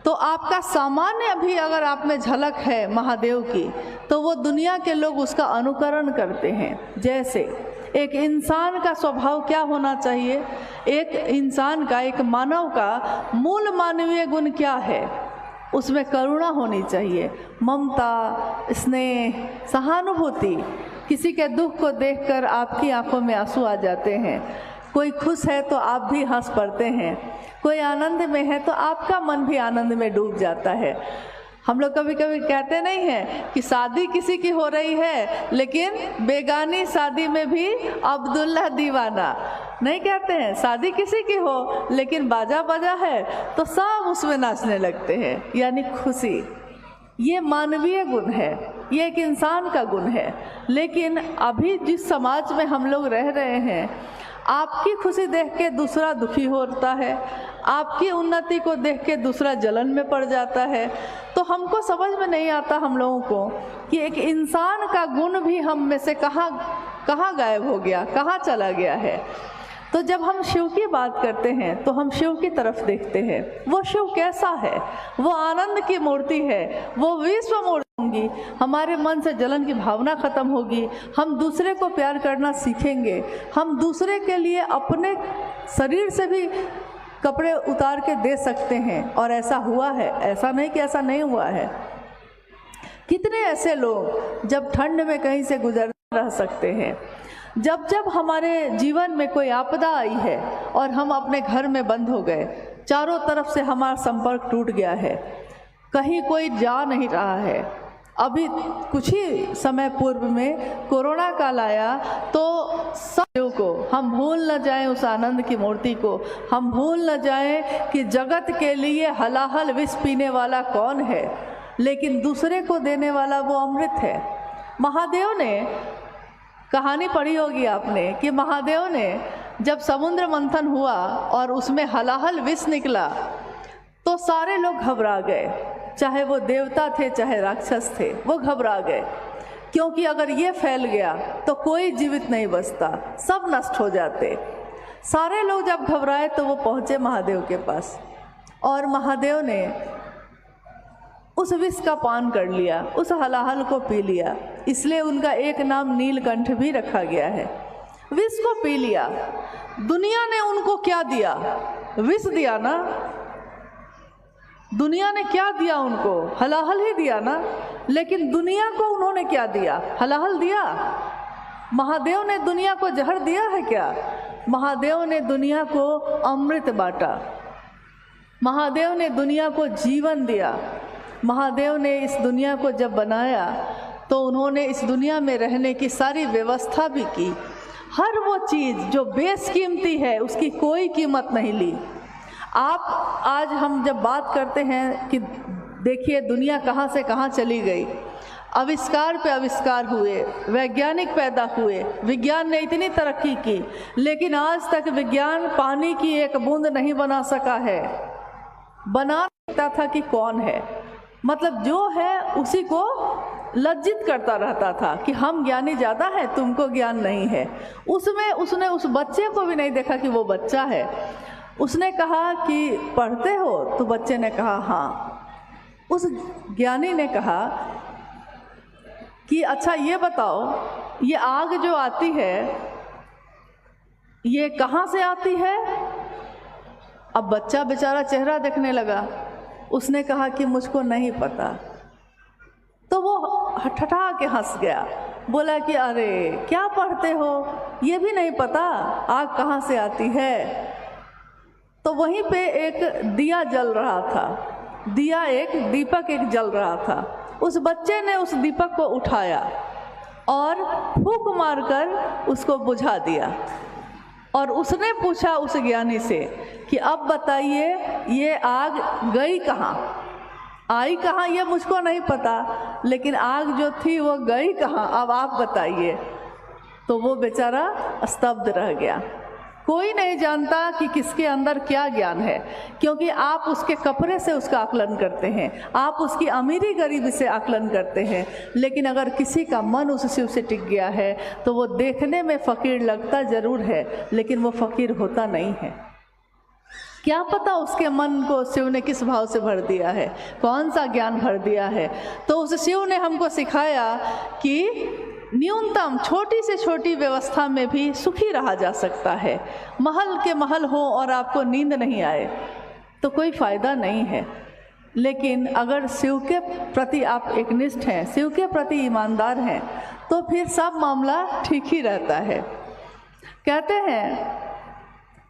A: तो आपका सामान्य भी अगर आप में झलक है महादेव की, तो वो दुनिया के लोग उसका अनुकरण करते हैं। जैसे एक इंसान का स्वभाव क्या होना चाहिए, एक इंसान का, एक मानव का मूल मानवीय गुण क्या है, उसमें करुणा होनी चाहिए, ममता, स्नेह, सहानुभूति। किसी के दुख को देखकर आपकी आंखों में आंसू आ जाते हैं, कोई खुश है तो आप भी हंस पड़ते हैं, कोई आनंद में है तो आपका मन भी आनंद में डूब जाता है। हम लोग कभी कभी कहते नहीं हैं कि शादी किसी की हो रही है लेकिन बेगानी शादी में भी अब्दुल्ला दीवाना, नहीं कहते हैं। शादी किसी की हो लेकिन बाजा बजा है तो सब उसमें नाचने लगते हैं, यानी खुशी। ये मानवीय गुण है, ये एक इंसान का गुण है। लेकिन अभी जिस समाज में हम लोग रह रहे हैं, आपकी खुशी देख के दूसरा दुखी होता है, आपकी उन्नति को देख के दूसरा जलन में पड़ जाता है। तो हमको समझ में नहीं आता हम लोगों को कि एक इंसान का गुण भी हम में से कहाँ गायब हो गया, कहाँ चला गया है। तो जब हम शिव की बात करते हैं तो हम शिव की तरफ देखते हैं। वो शिव कैसा है? वो आनंद की मूर्ति है, वो विश्व मूर्ति होंगी। हमारे मन से जलन की भावना खत्म होगी, हम दूसरे को प्यार करना सीखेंगे, हम दूसरे के लिए अपने शरीर से भी कपड़े उतार के दे सकते हैं। और ऐसा हुआ है, ऐसा नहीं कि ऐसा नहीं हुआ है। कितने ऐसे लोग जब ठंड में कहीं से गुजर रह सकते हैं, जब जब हमारे जीवन में कोई आपदा आई है और हम अपने घर में बंद हो गए, चारों तरफ से हमारा संपर्क टूट गया है, कहीं कोई जा नहीं रहा है। अभी कुछ ही समय पूर्व में कोरोना काल आया तो सब को हम भूल न जाएं, उस आनंद की मूर्ति को हम भूल न जाएं कि जगत के लिए हलाहल विष पीने वाला कौन है, लेकिन दूसरे को देने वाला वो अमृत है। महादेव ने, कहानी पढ़ी होगी आपने कि महादेव ने जब समुद्र मंथन हुआ और उसमें हलाहल विष निकला तो सारे लोग घबरा गए, चाहे वो देवता थे चाहे राक्षस थे, वो घबरा गए। क्योंकि अगर ये फैल गया तो कोई जीवित नहीं बचता, सब नष्ट हो जाते। सारे लोग जब घबराए तो वो पहुँचे महादेव के पास और महादेव ने उस विष का पान कर लिया, उस हलाहल को पी लिया। इसलिए उनका एक नाम नीलकंठ भी रखा गया है। विष को पी लिया। दुनिया ने उनको क्या दिया? विष दिया ना। दुनिया ने क्या दिया उनको? हलाहल ही दिया ना। लेकिन दुनिया को उन्होंने क्या दिया? हलाहल दिया। महादेव ने दुनिया को जहर दिया है क्या? महादेव ने दुनिया को अमृत बांटा। महादेव ने दुनिया को जीवन दिया। महादेव ने इस दुनिया को जब बनाया तो उन्होंने इस दुनिया में रहने की सारी व्यवस्था भी की। हर वो चीज़ जो बेशकीमती है उसकी कोई कीमत नहीं ली। आप आज हम जब बात करते हैं कि देखिए दुनिया कहाँ से कहाँ चली गई, आविष्कार पे आविष्कार हुए, वैज्ञानिक पैदा हुए, विज्ञान ने इतनी तरक्की की, लेकिन आज तक विज्ञान पानी की एक बूंद नहीं बना सका है। बना सकता था कि कौन है, मतलब जो है उसी को लज्जित करता रहता था कि हम ज्ञानी ज़्यादा है, तुमको ज्ञान नहीं है। उसने उस बच्चे को भी नहीं देखा कि वो बच्चा है। उसने कहा कि पढ़ते हो? तो बच्चे ने कहा हाँ। उस ज्ञानी ने कहा कि अच्छा ये बताओ, ये आग जो आती है ये कहाँ से आती है? अब बच्चा बेचारा चेहरा देखने लगा। उसने कहा कि मुझको नहीं पता। तो वो ठठा के हंस गया, बोला कि अरे क्या पढ़ते हो, ये भी नहीं पता आग कहाँ से आती है? तो वहीं पे एक दिया जल रहा था, दीपक एक जल रहा था। उस बच्चे ने उस दीपक को उठाया और फूंक मारकर उसको बुझा दिया। और उसने पूछा उस ज्ञानी से कि अब बताइए ये आग गई कहाँ, आई कहाँ? ये मुझको नहीं पता, लेकिन आग जो थी वो गई कहाँ, अब आप बताइए। तो वो बेचारा स्तब्ध रह गया। कोई नहीं जानता कि किसके अंदर क्या ज्ञान है, क्योंकि आप उसके कपड़े से उसका आकलन करते हैं, आप उसकी अमीरी गरीबी से आकलन करते हैं। लेकिन अगर किसी का मन उस शिव से टिक गया है तो वो देखने में फ़कीर लगता ज़रूर है, लेकिन वो फ़कीर होता नहीं है। क्या पता उसके मन को शिव ने किस भाव से भर दिया है, कौन सा ज्ञान भर दिया है। तो उस शिव ने हमको सिखाया कि न्यूनतम छोटी से छोटी व्यवस्था में भी सुखी रहा जा सकता है। महल के महल हो और आपको नींद नहीं आए तो कोई फ़ायदा नहीं है। लेकिन अगर शिव के प्रति आप एकनिष्ठ हैं, शिव के प्रति ईमानदार हैं, तो फिर सब मामला ठीक ही रहता है। कहते हैं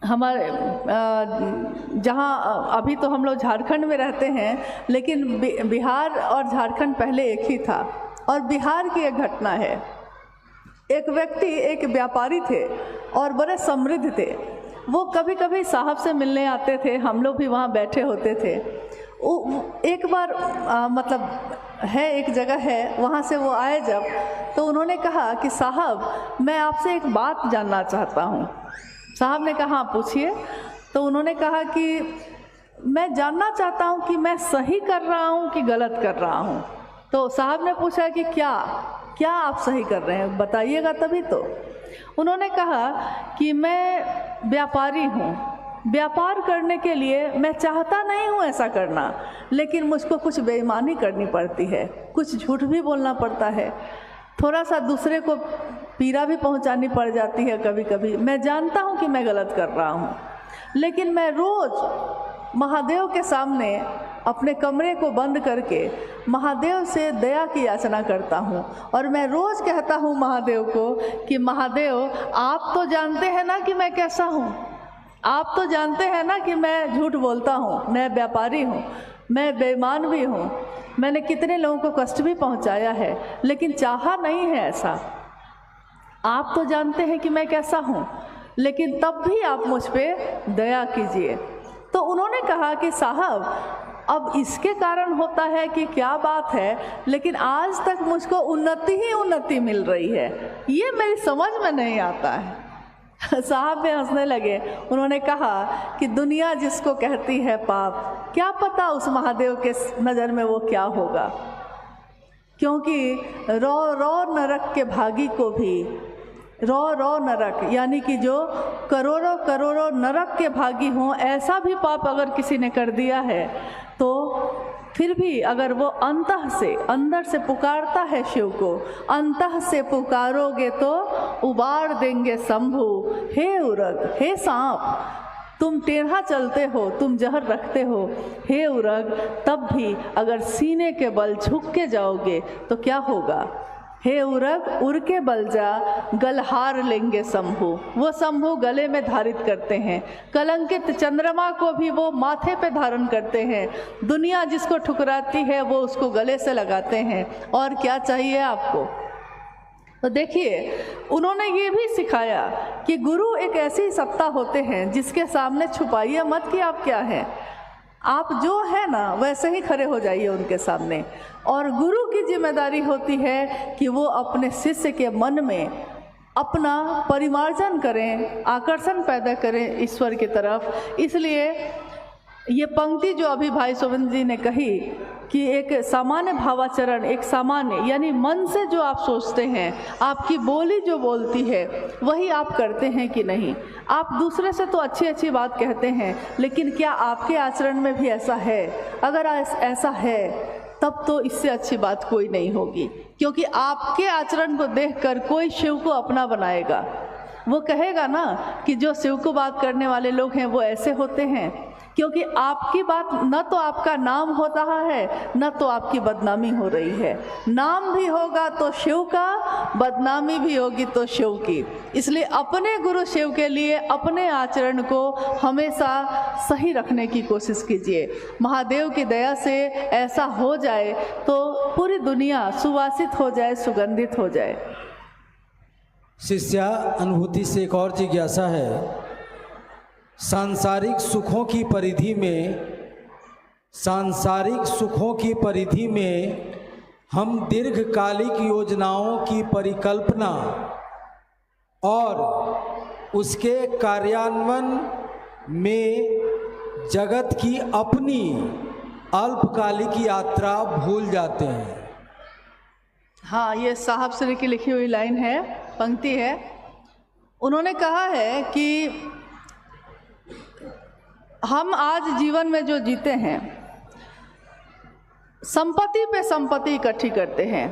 A: हमारे जहाँ अभी तो हम लोग झारखंड में रहते हैं, लेकिन बिहार और झारखंड पहले एक ही था। और बिहार की एक घटना है। एक व्यक्ति, एक व्यापारी थे और बड़े समृद्ध थे। वो कभी कभी साहब से मिलने आते थे, हम लोग भी वहाँ बैठे होते थे। एक बार मतलब है, एक जगह है, वहाँ से वो आए जब, तो उन्होंने कहा कि साहब मैं आपसे एक बात जानना चाहता हूँ। साहब ने कहा पूछिए। तो उन्होंने कहा कि मैं जानना चाहता हूँ कि मैं सही कर रहा हूँ कि गलत कर रहा हूँ। तो साहब ने पूछा कि क्या आप सही कर रहे हैं, बताइएगा तभी तो। उन्होंने कहा कि मैं व्यापारी हूँ, व्यापार करने के लिए मैं चाहता नहीं हूँ ऐसा करना, लेकिन मुझको कुछ बेईमानी करनी पड़ती है, कुछ झूठ भी बोलना पड़ता है, थोड़ा सा दूसरे को पीड़ा भी पहुँचानी पड़ जाती है कभी कभी। मैं जानता हूँ कि मैं गलत कर रहा हूँ, लेकिन मैं रोज़ महादेव के सामने अपने कमरे को बंद करके महादेव से दया की याचना करता हूँ, और मैं रोज़ कहता हूँ महादेव को कि महादेव आप तो जानते हैं ना कि मैं कैसा हूँ, आप तो जानते हैं ना कि मैं झूठ बोलता हूँ, मैं व्यापारी हूँ, मैं बेईमान भी हूँ, मैंने कितने लोगों को कष्ट भी पहुँचाया है, लेकिन चाहा नहीं है ऐसा। आप तो जानते हैं कि मैं कैसा हूँ, लेकिन तब भी आप मुझ पे दया कीजिए। तो उन्होंने कहा कि साहब अब इसके कारण होता है कि क्या बात है, लेकिन आज तक मुझको उन्नति ही उन्नति मिल रही है, ये मेरी समझ में नहीं आता है। साहब भी हंसने लगे। उन्होंने कहा कि दुनिया जिसको कहती है पाप, क्या पता उस महादेव के नज़र में वो क्या होगा, क्योंकि रौ रौ नरक के भागी को भी, रौ रौ नरक यानी कि जो करोड़ों करोड़ों नरक के भागी हों, ऐसा भी पाप अगर किसी ने कर दिया है तो फिर भी अगर वो अंतः से, अंदर से पुकारता है शिव को, अंतः से पुकारोगे तो उबार देंगे शंभु। हे उरग, हे सांप, तुम टेढ़ा चलते हो, तुम जहर रखते हो, हे उरग, तब भी अगर सीने के बल झुक के जाओगे तो क्या होगा। हे उरग, उर के बल जा, गलहार लेंगे शंभु। वो शंभु गले में धारित करते हैं, कलंकित चंद्रमा को भी वो माथे पे धारण करते हैं, दुनिया जिसको ठुकराती है वो उसको गले से लगाते हैं, और क्या चाहिए आपको। तो देखिए, उन्होंने ये भी सिखाया कि गुरु एक ऐसी सत्ता होते हैं जिसके सामने छुपाइए मत कि आप क्या हैं, आप जो है ना वैसे ही खड़े हो जाइए उनके सामने। और गुरु की जिम्मेदारी होती है कि वो अपने शिष्य के मन में अपना परिमार्जन करें, आकर्षण पैदा करें ईश्वर की तरफ। इसलिए ये पंक्ति जो अभी भाई सोविंद जी ने कही कि एक सामान्य भावाचरण, एक सामान्य यानी मन से जो आप सोचते हैं, आपकी बोली जो बोलती है वही आप करते हैं कि नहीं। आप दूसरे से तो अच्छी अच्छी बात कहते हैं, लेकिन क्या आपके आचरण में भी ऐसा है? अगर ऐसा है तब तो इससे अच्छी बात कोई नहीं होगी, क्योंकि आपके आचरण को देखकर कोई शिव को अपना बनाएगा। वो कहेगा ना कि जो शिव को बात करने वाले लोग हैं वो ऐसे होते हैं, क्योंकि आपकी बात न तो आपका नाम हो रहा है, न तो आपकी बदनामी हो रही है। नाम भी होगा तो शिव का, बदनामी भी होगी तो शिव की। इसलिए अपने गुरु शिव के लिए अपने आचरण को हमेशा सही रखने की कोशिश कीजिए। महादेव की दया से ऐसा हो जाए तो पूरी दुनिया सुवासित हो जाए, सुगंधित हो जाए।
B: शिष्या अनुभूति से एक और जिज्ञासा है। सांसारिक सुखों की परिधि में हम दीर्घकालिक योजनाओं की परिकल्पना और उसके कार्यान्वयन में जगत की अपनी अल्पकालिक यात्रा भूल जाते हैं।
A: हाँ, ये साहब श्री की लिखी हुई लाइन है, पंक्ति है। उन्होंने कहा है कि हम आज जीवन में जो जीते हैं, संपत्ति पे संपत्ति इकट्ठी करते हैं,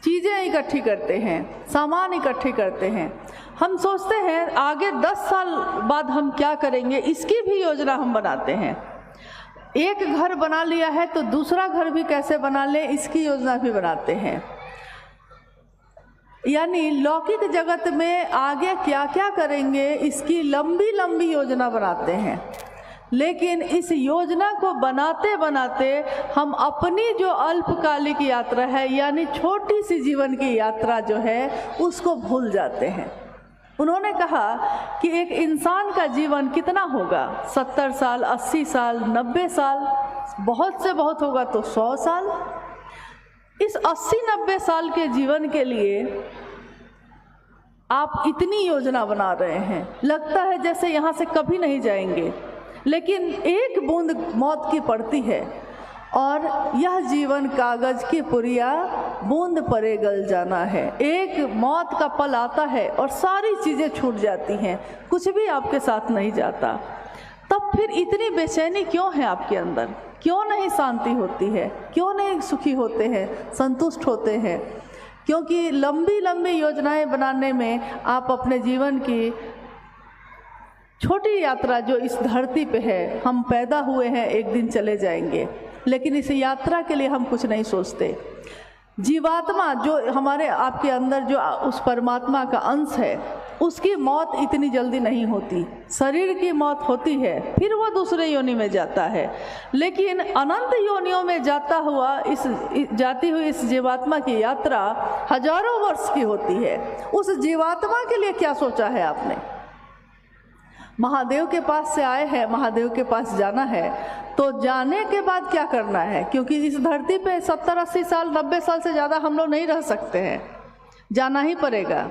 A: चीज़ें इकट्ठी करते हैं, सामान इकट्ठे करते हैं। हम सोचते हैं आगे 10 साल बाद हम क्या करेंगे, इसकी भी योजना हम बनाते हैं। एक घर बना लिया है तो दूसरा घर भी कैसे बना ले, इसकी योजना भी बनाते हैं। यानी लौकिक जगत में आगे क्या क्या करेंगे इसकी लंबी लंबी योजना बनाते हैं। लेकिन इस योजना को बनाते बनाते हम अपनी जो अल्पकालिक यात्रा है, यानी छोटी सी जीवन की यात्रा जो है, उसको भूल जाते हैं। उन्होंने कहा कि एक इंसान का जीवन कितना होगा, 70 साल, 80 साल, 90 साल, बहुत से बहुत होगा तो 100 साल। इस 80-90 साल के जीवन के लिए आप इतनी योजना बना रहे हैं, लगता है जैसे यहाँ से कभी नहीं जाएंगे, लेकिन एक बूंद मौत की पड़ती है और यह जीवन कागज की पुरिया, बूंद परे गल जाना है। एक मौत का पल आता है और सारी चीज़ें छूट जाती हैं, कुछ भी आपके साथ नहीं जाता। तब फिर इतनी बेचैनी क्यों है आपके अंदर? क्यों नहीं शांति होती है? क्यों नहीं सुखी होते हैं, संतुष्ट होते हैं? क्योंकि लंबी लंबी योजनाएं बनाने में आप अपने जीवन की छोटी यात्रा जो इस धरती पे है, हम पैदा हुए हैं, एक दिन चले जाएंगे, लेकिन इस यात्रा के लिए हम कुछ नहीं सोचते। जीवात्मा जो हमारे आपके अंदर जो उस परमात्मा का अंश है, उसकी मौत इतनी जल्दी नहीं होती। शरीर की मौत होती है, फिर वो दूसरे योनि में जाता है, लेकिन अनंत योनियों में जाती हुई इस जीवात्मा की यात्रा हजारों वर्ष की होती है। उस जीवात्मा के लिए क्या सोचा है आपने? महादेव के पास से आए हैं, महादेव के पास जाना है, तो जाने के बाद क्या करना है? क्योंकि इस धरती पे 70-80 साल, 90 साल से ज़्यादा हम लोग नहीं रह सकते हैं, जाना ही पड़ेगा।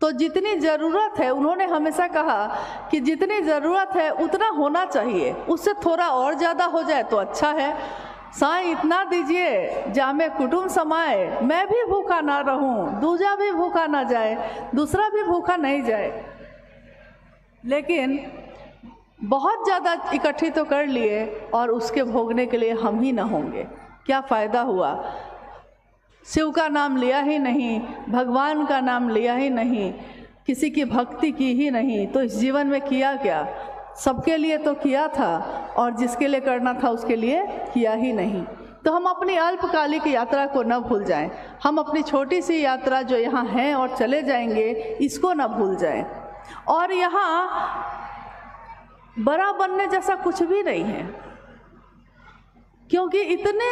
A: तो जितनी ज़रूरत है, उन्होंने हमेशा कहा कि जितनी ज़रूरत है उतना होना चाहिए, उससे थोड़ा और ज़्यादा हो जाए तो अच्छा है। साईं इतना दीजिए जामे कुटुंब समाए, मैं भी भूखा ना रहूं, दूजा भी भूखा ना जाए, दूसरा भी भूखा नहीं जाए। लेकिन बहुत ज़्यादा इकट्ठी तो कर लिए और उसके भोगने के लिए हम ही ना होंगे, क्या फ़ायदा हुआ? शिव का नाम लिया ही नहीं, भगवान का नाम लिया ही नहीं, किसी की भक्ति की ही नहीं, तो इस जीवन में किया क्या? सबके लिए तो किया था और जिसके लिए करना था उसके लिए किया ही नहीं। तो हम अपनी अल्पकालिक यात्रा को न भूल जाएं, हम अपनी छोटी सी यात्रा जो यहाँ है और चले जाएंगे, इसको न भूल जाएं। और यहाँ बड़ा बनने जैसा कुछ भी नहीं है, क्योंकि इतने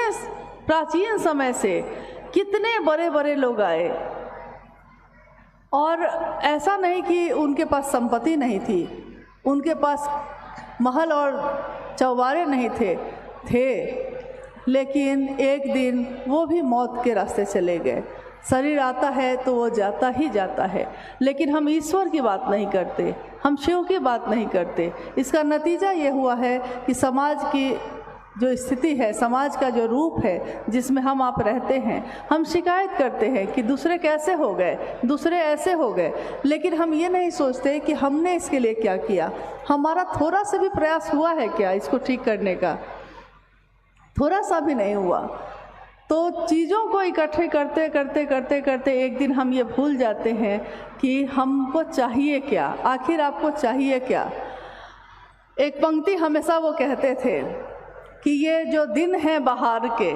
A: प्राचीन समय से कितने बड़े बड़े लोग आए और ऐसा नहीं कि उनके पास संपत्ति नहीं थी, उनके पास महल और चौबारे नहीं थे, लेकिन एक दिन वो भी मौत के रास्ते चले गए। शरीर आता है तो वो जाता ही जाता है, लेकिन हम ईश्वर की बात नहीं करते, हम शिव की बात नहीं करते। इसका नतीजा ये हुआ है कि समाज की जो स्थिति है, समाज का जो रूप है जिसमें हम आप रहते हैं, हम शिकायत करते हैं कि दूसरे कैसे हो गए, दूसरे ऐसे हो गए, लेकिन हम ये नहीं सोचते कि हमने इसके लिए क्या किया, हमारा थोड़ा सा भी प्रयास हुआ है क्या इसको ठीक करने का? थोड़ा सा भी नहीं हुआ। तो चीज़ों को इकट्ठे करते करते करते करते एक दिन हम ये भूल जाते हैं कि हमको चाहिए क्या, आखिर आपको चाहिए क्या। एक पंक्ति हमेशा वो कहते थे कि ये जो दिन है बहार के,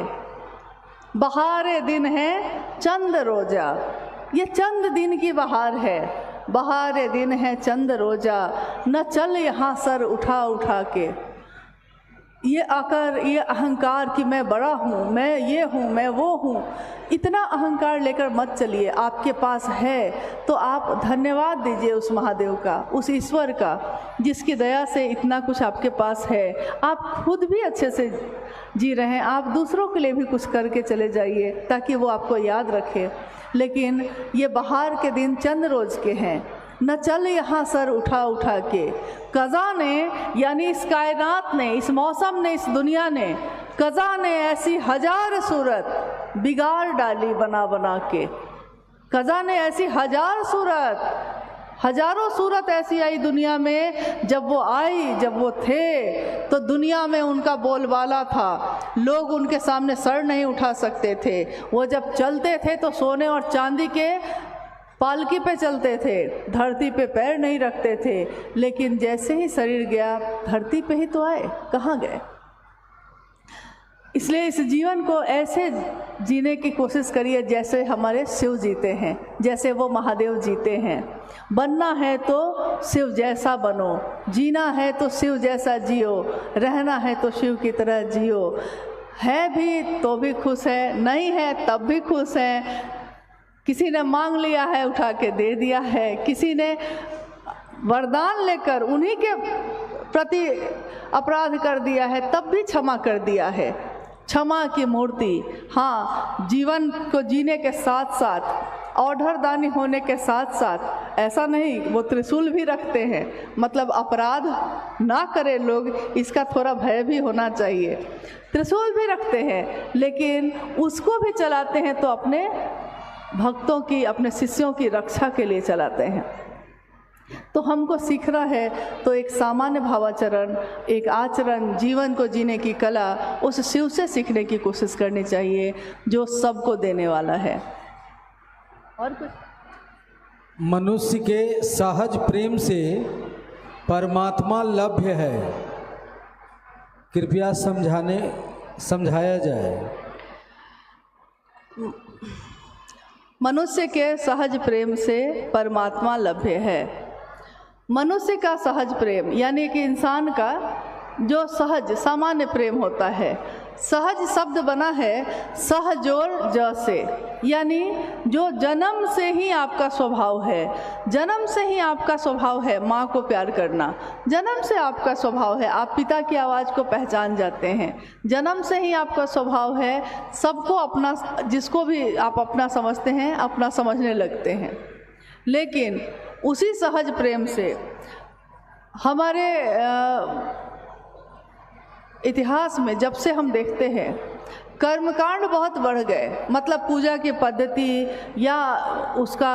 A: बहारे दिन है चंद रोजा, ये चंद दिन की बहार है, बहारे दिन है चंद रोजा, न चल यहाँ सर उठा उठा के। ये आकर ये अहंकार कि मैं बड़ा हूँ, मैं ये हूँ, मैं वो हूँ, इतना अहंकार लेकर मत चलिए। आपके पास है तो आप धन्यवाद दीजिए उस महादेव का, उस ईश्वर का, जिसकी दया से इतना कुछ आपके पास है। आप खुद भी अच्छे से जी रहे हैं, आप दूसरों के लिए भी कुछ करके चले जाइए ताकि वो आपको याद रखे। लेकिन ये बहार के दिन चंद रोज के हैं, न चल यहाँ सर उठा उठा के। कज़ा ने यानी इस कायनात ने, इस मौसम ने, इस दुनिया ने, कज़ा ने ऐसी हजार सूरत बिगाड़ डाली बना बना के। कज़ा ने ऐसी हजार सूरत, हजारों सूरत ऐसी आई दुनिया में। जब वो आई, जब वो थे तो दुनिया में उनका बोलबाला था, लोग उनके सामने सर नहीं उठा सकते थे। वो जब चलते थे तो सोने और चांदी के पालकी पे चलते थे, धरती पे पैर नहीं रखते थे। लेकिन जैसे ही शरीर गया, धरती पे ही तो आए, कहाँ गए? इसलिए इस जीवन को ऐसे जीने की कोशिश करिए जैसे हमारे शिव जीते हैं, जैसे वो महादेव जीते हैं। बनना है तो शिव जैसा बनो, जीना है तो शिव जैसा जियो, रहना है तो शिव की तरह जियो। है भी तो भी खुश है, नहीं है तब भी खुश है, किसी ने मांग लिया है, उठा के दे दिया है, किसी ने वरदान लेकर उन्हीं के प्रति अपराध कर दिया है तब भी क्षमा कर दिया है। क्षमा की मूर्ति, हाँ, जीवन को जीने के साथ साथ, औढ़रदानी होने के साथ साथ, ऐसा नहीं वो त्रिशूल भी रखते हैं, मतलब अपराध ना करे लोग, इसका थोड़ा भय भी होना चाहिए। त्रिशूल भी रखते हैं, लेकिन उसको भी चलाते हैं तो अपने भक्तों की, अपने शिष्यों की रक्षा के लिए चलाते हैं। तो हमको सीखना है तो एक सामान्य भावाचरण, एक आचरण, जीवन को जीने की कला उस शिव से सीखने की कोशिश करनी चाहिए जो सबको देने वाला है। और कुछ?
B: मनुष्य के सहज प्रेम से परमात्मा लभ्य है, कृपया समझाया जाए।
A: मनुष्य के सहज प्रेम से परमात्मा लभ्य है। मनुष्य का सहज प्रेम यानी कि इंसान का जो सहज सामान्य प्रेम होता है, सहज शब्द बना है सहजोर ज से, यानी जो जन्म से ही आपका स्वभाव है, जन्म से ही आपका स्वभाव है माँ को प्यार करना, जन्म से आपका स्वभाव है, आप पिता की आवाज़ को पहचान जाते हैं, जन्म से ही आपका स्वभाव है सबको अपना, जिसको भी आप अपना समझते हैं अपना समझने लगते हैं। लेकिन उसी सहज प्रेम से हमारे इतिहास में जब से हम देखते हैं कर्मकांड बहुत बढ़ गए, मतलब पूजा की पद्धति या उसका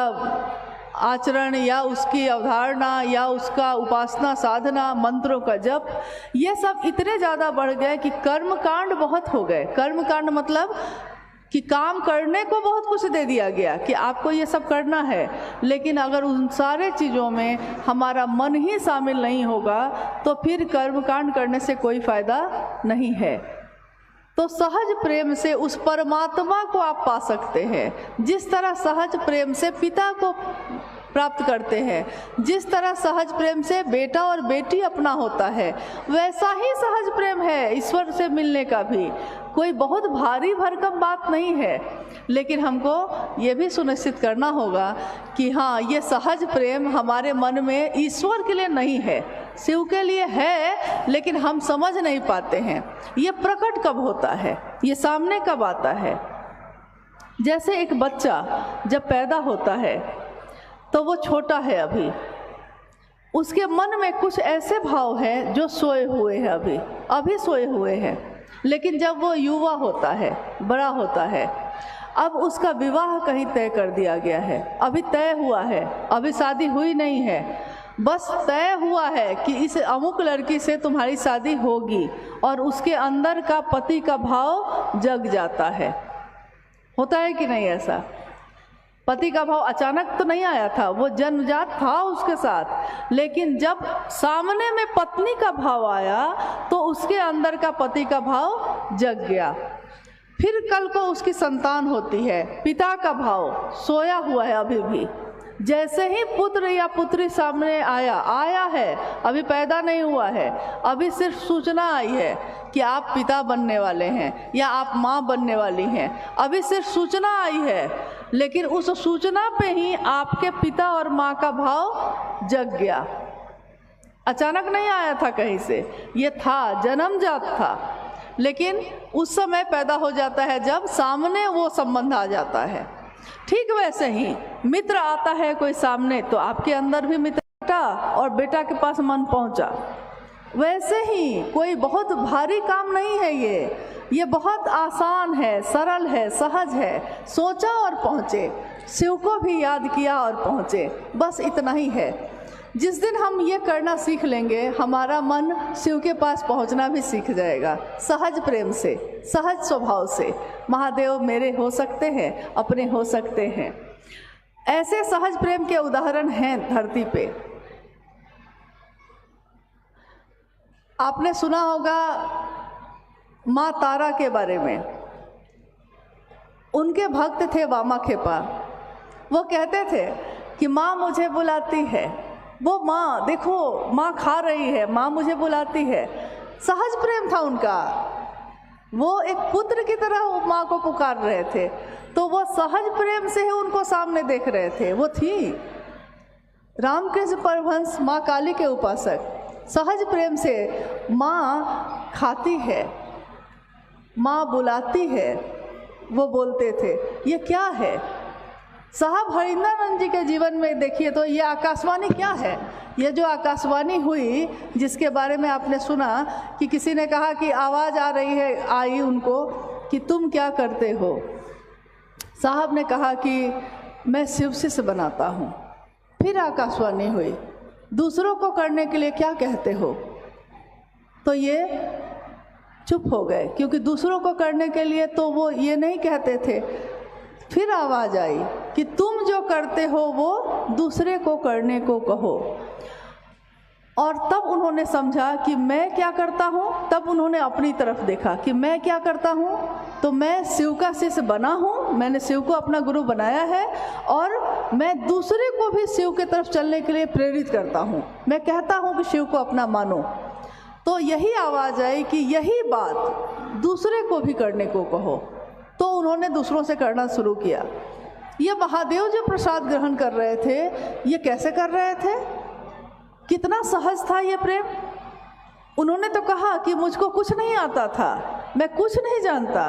A: आचरण या उसकी अवधारणा या उसका उपासना साधना, मंत्रों का जप, ये सब इतने ज़्यादा बढ़ गए कि कर्मकांड बहुत हो गए। कर्मकांड मतलब कि काम करने को बहुत कुछ दे दिया गया कि आपको ये सब करना है, लेकिन अगर उन सारे चीज़ों में हमारा मन ही शामिल नहीं होगा तो फिर कर्मकांड करने से कोई फ़ायदा नहीं है। तो सहज प्रेम से उस परमात्मा को आप पा सकते हैं। जिस तरह सहज प्रेम से पिता को प्राप्त करते हैं, जिस तरह सहज प्रेम से बेटा और बेटी अपना होता है, वैसा ही सहज प्रेम है ईश्वर से मिलने का भी। कोई बहुत भारी भरकम बात नहीं है, लेकिन हमको ये भी सुनिश्चित करना होगा कि हाँ, ये सहज प्रेम हमारे मन में ईश्वर के लिए नहीं है, शिव के लिए है, लेकिन हम समझ नहीं पाते हैं। ये प्रकट कब होता है, ये सामने कब आता है। जैसे एक बच्चा जब पैदा होता है तो वो छोटा है, उसके मन में कुछ ऐसे भाव हैं जो सोए हुए हैं, अभी सोए हुए हैं। लेकिन जब वो युवा होता है, बड़ा होता है, अब उसका विवाह कहीं तय कर दिया गया है, अभी तय हुआ है, अभी शादी हुई नहीं है, बस तय हुआ है कि इस अमुक लड़की से तुम्हारी शादी होगी, और उसके अंदर का पति का भाव जग जाता है। होता है कि नहीं ऐसा? पति का भाव अचानक तो नहीं आया था, वो जन्मजात था उसके साथ, लेकिन जब सामने में पत्नी का भाव आया तो उसके अंदर का पति का भाव जग गया। फिर कल को उसकी संतान होती है, पिता का भाव सोया हुआ है अभी भी। जैसे ही पुत्र या पुत्री सामने आया है, अभी पैदा नहीं हुआ है, अभी सिर्फ सूचना आई है कि आप पिता बनने वाले हैं या आप माँ बनने वाली हैं, अभी सिर्फ सूचना आई है, लेकिन उस सूचना पे ही आपके पिता और माँ का भाव जग गया। अचानक नहीं आया था कहीं से, ये था, जन्मजात था, लेकिन उस समय पैदा हो जाता है जब सामने वो संबंध आ जाता है। ठीक वैसे ही मित्र आता है कोई सामने, तो आपके अंदर भी मित्र बेटा, और बेटा के पास मन पहुंचा। वैसे ही कोई बहुत भारी काम नहीं है ये बहुत आसान है, सरल है, सहज है। सोचा और पहुँचे, शिव को भी याद किया और पहुँचे, बस इतना ही है। जिस दिन हम ये करना सीख लेंगे, हमारा मन शिव के पास पहुंचना भी सीख जाएगा, सहज प्रेम से, सहज स्वभाव से। महादेव मेरे हो सकते हैं, अपने हो सकते हैं। ऐसे सहज प्रेम के उदाहरण हैं धरती पे। आपने सुना होगा माँ तारा के बारे में। उनके भक्त थे वामाखेपा। वो कहते थे कि माँ मुझे बुलाती है, वो माँ देखो, माँ खा रही है, माँ मुझे बुलाती है। सहज प्रेम था उनका। वो एक पुत्र की तरह माँ को पुकार रहे थे। तो वो सहज प्रेम से ही उनको सामने देख रहे थे। वो थी रामकृष्ण परमहंस, माँ काली के उपासक। सहज प्रेम से माँ खाती है, माँ बुलाती है, वो बोलते थे। ये क्या है? साहब हरिंदरानंद जी के जीवन में देखिए तो ये आकाशवाणी क्या है? ये जो आकाशवाणी हुई, जिसके बारे में आपने सुना कि किसी ने कहा कि आवाज़ आ रही है, आई उनको कि तुम क्या करते हो? साहब ने कहा कि मैं शिव शिष्य बनाता हूँ। फिर आकाशवाणी हुई, दूसरों को करने के लिए क्या कहते हो? तो ये चुप हो गए, क्योंकि दूसरों को करने के लिए तो वो ये नहीं कहते थे। फिर आवाज़ आई कि तुम जो करते हो वो दूसरे को करने को कहो। और तब उन्होंने समझा कि मैं क्या करता हूँ। तब उन्होंने अपनी तरफ देखा कि मैं क्या करता हूँ। तो मैं शिव का शिष्य बना हूँ, मैंने शिव को अपना गुरु बनाया है, और मैं दूसरे को भी शिव की तरफ चलने के लिए प्रेरित करता हूँ। मैं कहता हूँ कि शिव को अपना मानो। तो यही आवाज़ आई कि यही बात दूसरे को भी करने को कहो। तो उन्होंने दूसरों से करना शुरू किया। ये महादेव जो प्रसाद ग्रहण कर रहे थे, ये कैसे कर रहे थे? कितना सहज था ये प्रेम। उन्होंने तो कहा कि मुझको कुछ नहीं आता था, मैं कुछ नहीं जानता,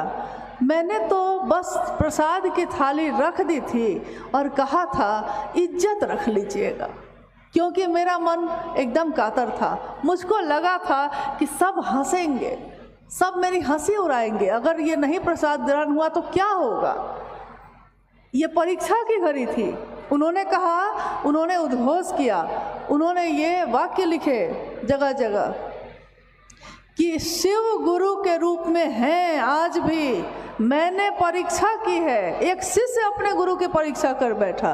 A: मैंने तो बस प्रसाद की थाली रख दी थी और कहा था इज्जत रख लीजिएगा, क्योंकि मेरा मन एकदम कातर था। मुझको लगा था कि सब हंसेंगे, सब मेरी हंसी उड़ाएंगे, अगर ये नहीं प्रसाद ग्रहण हुआ तो क्या होगा। ये परीक्षा की घड़ी थी। उन्होंने कहा, उन्होंने उद्घोष किया, उन्होंने ये वाक्य लिखे जगह जगह कि शिव गुरु के रूप में हैं आज भी। मैंने परीक्षा की है। एक शिष्य अपने गुरु की परीक्षा कर बैठा,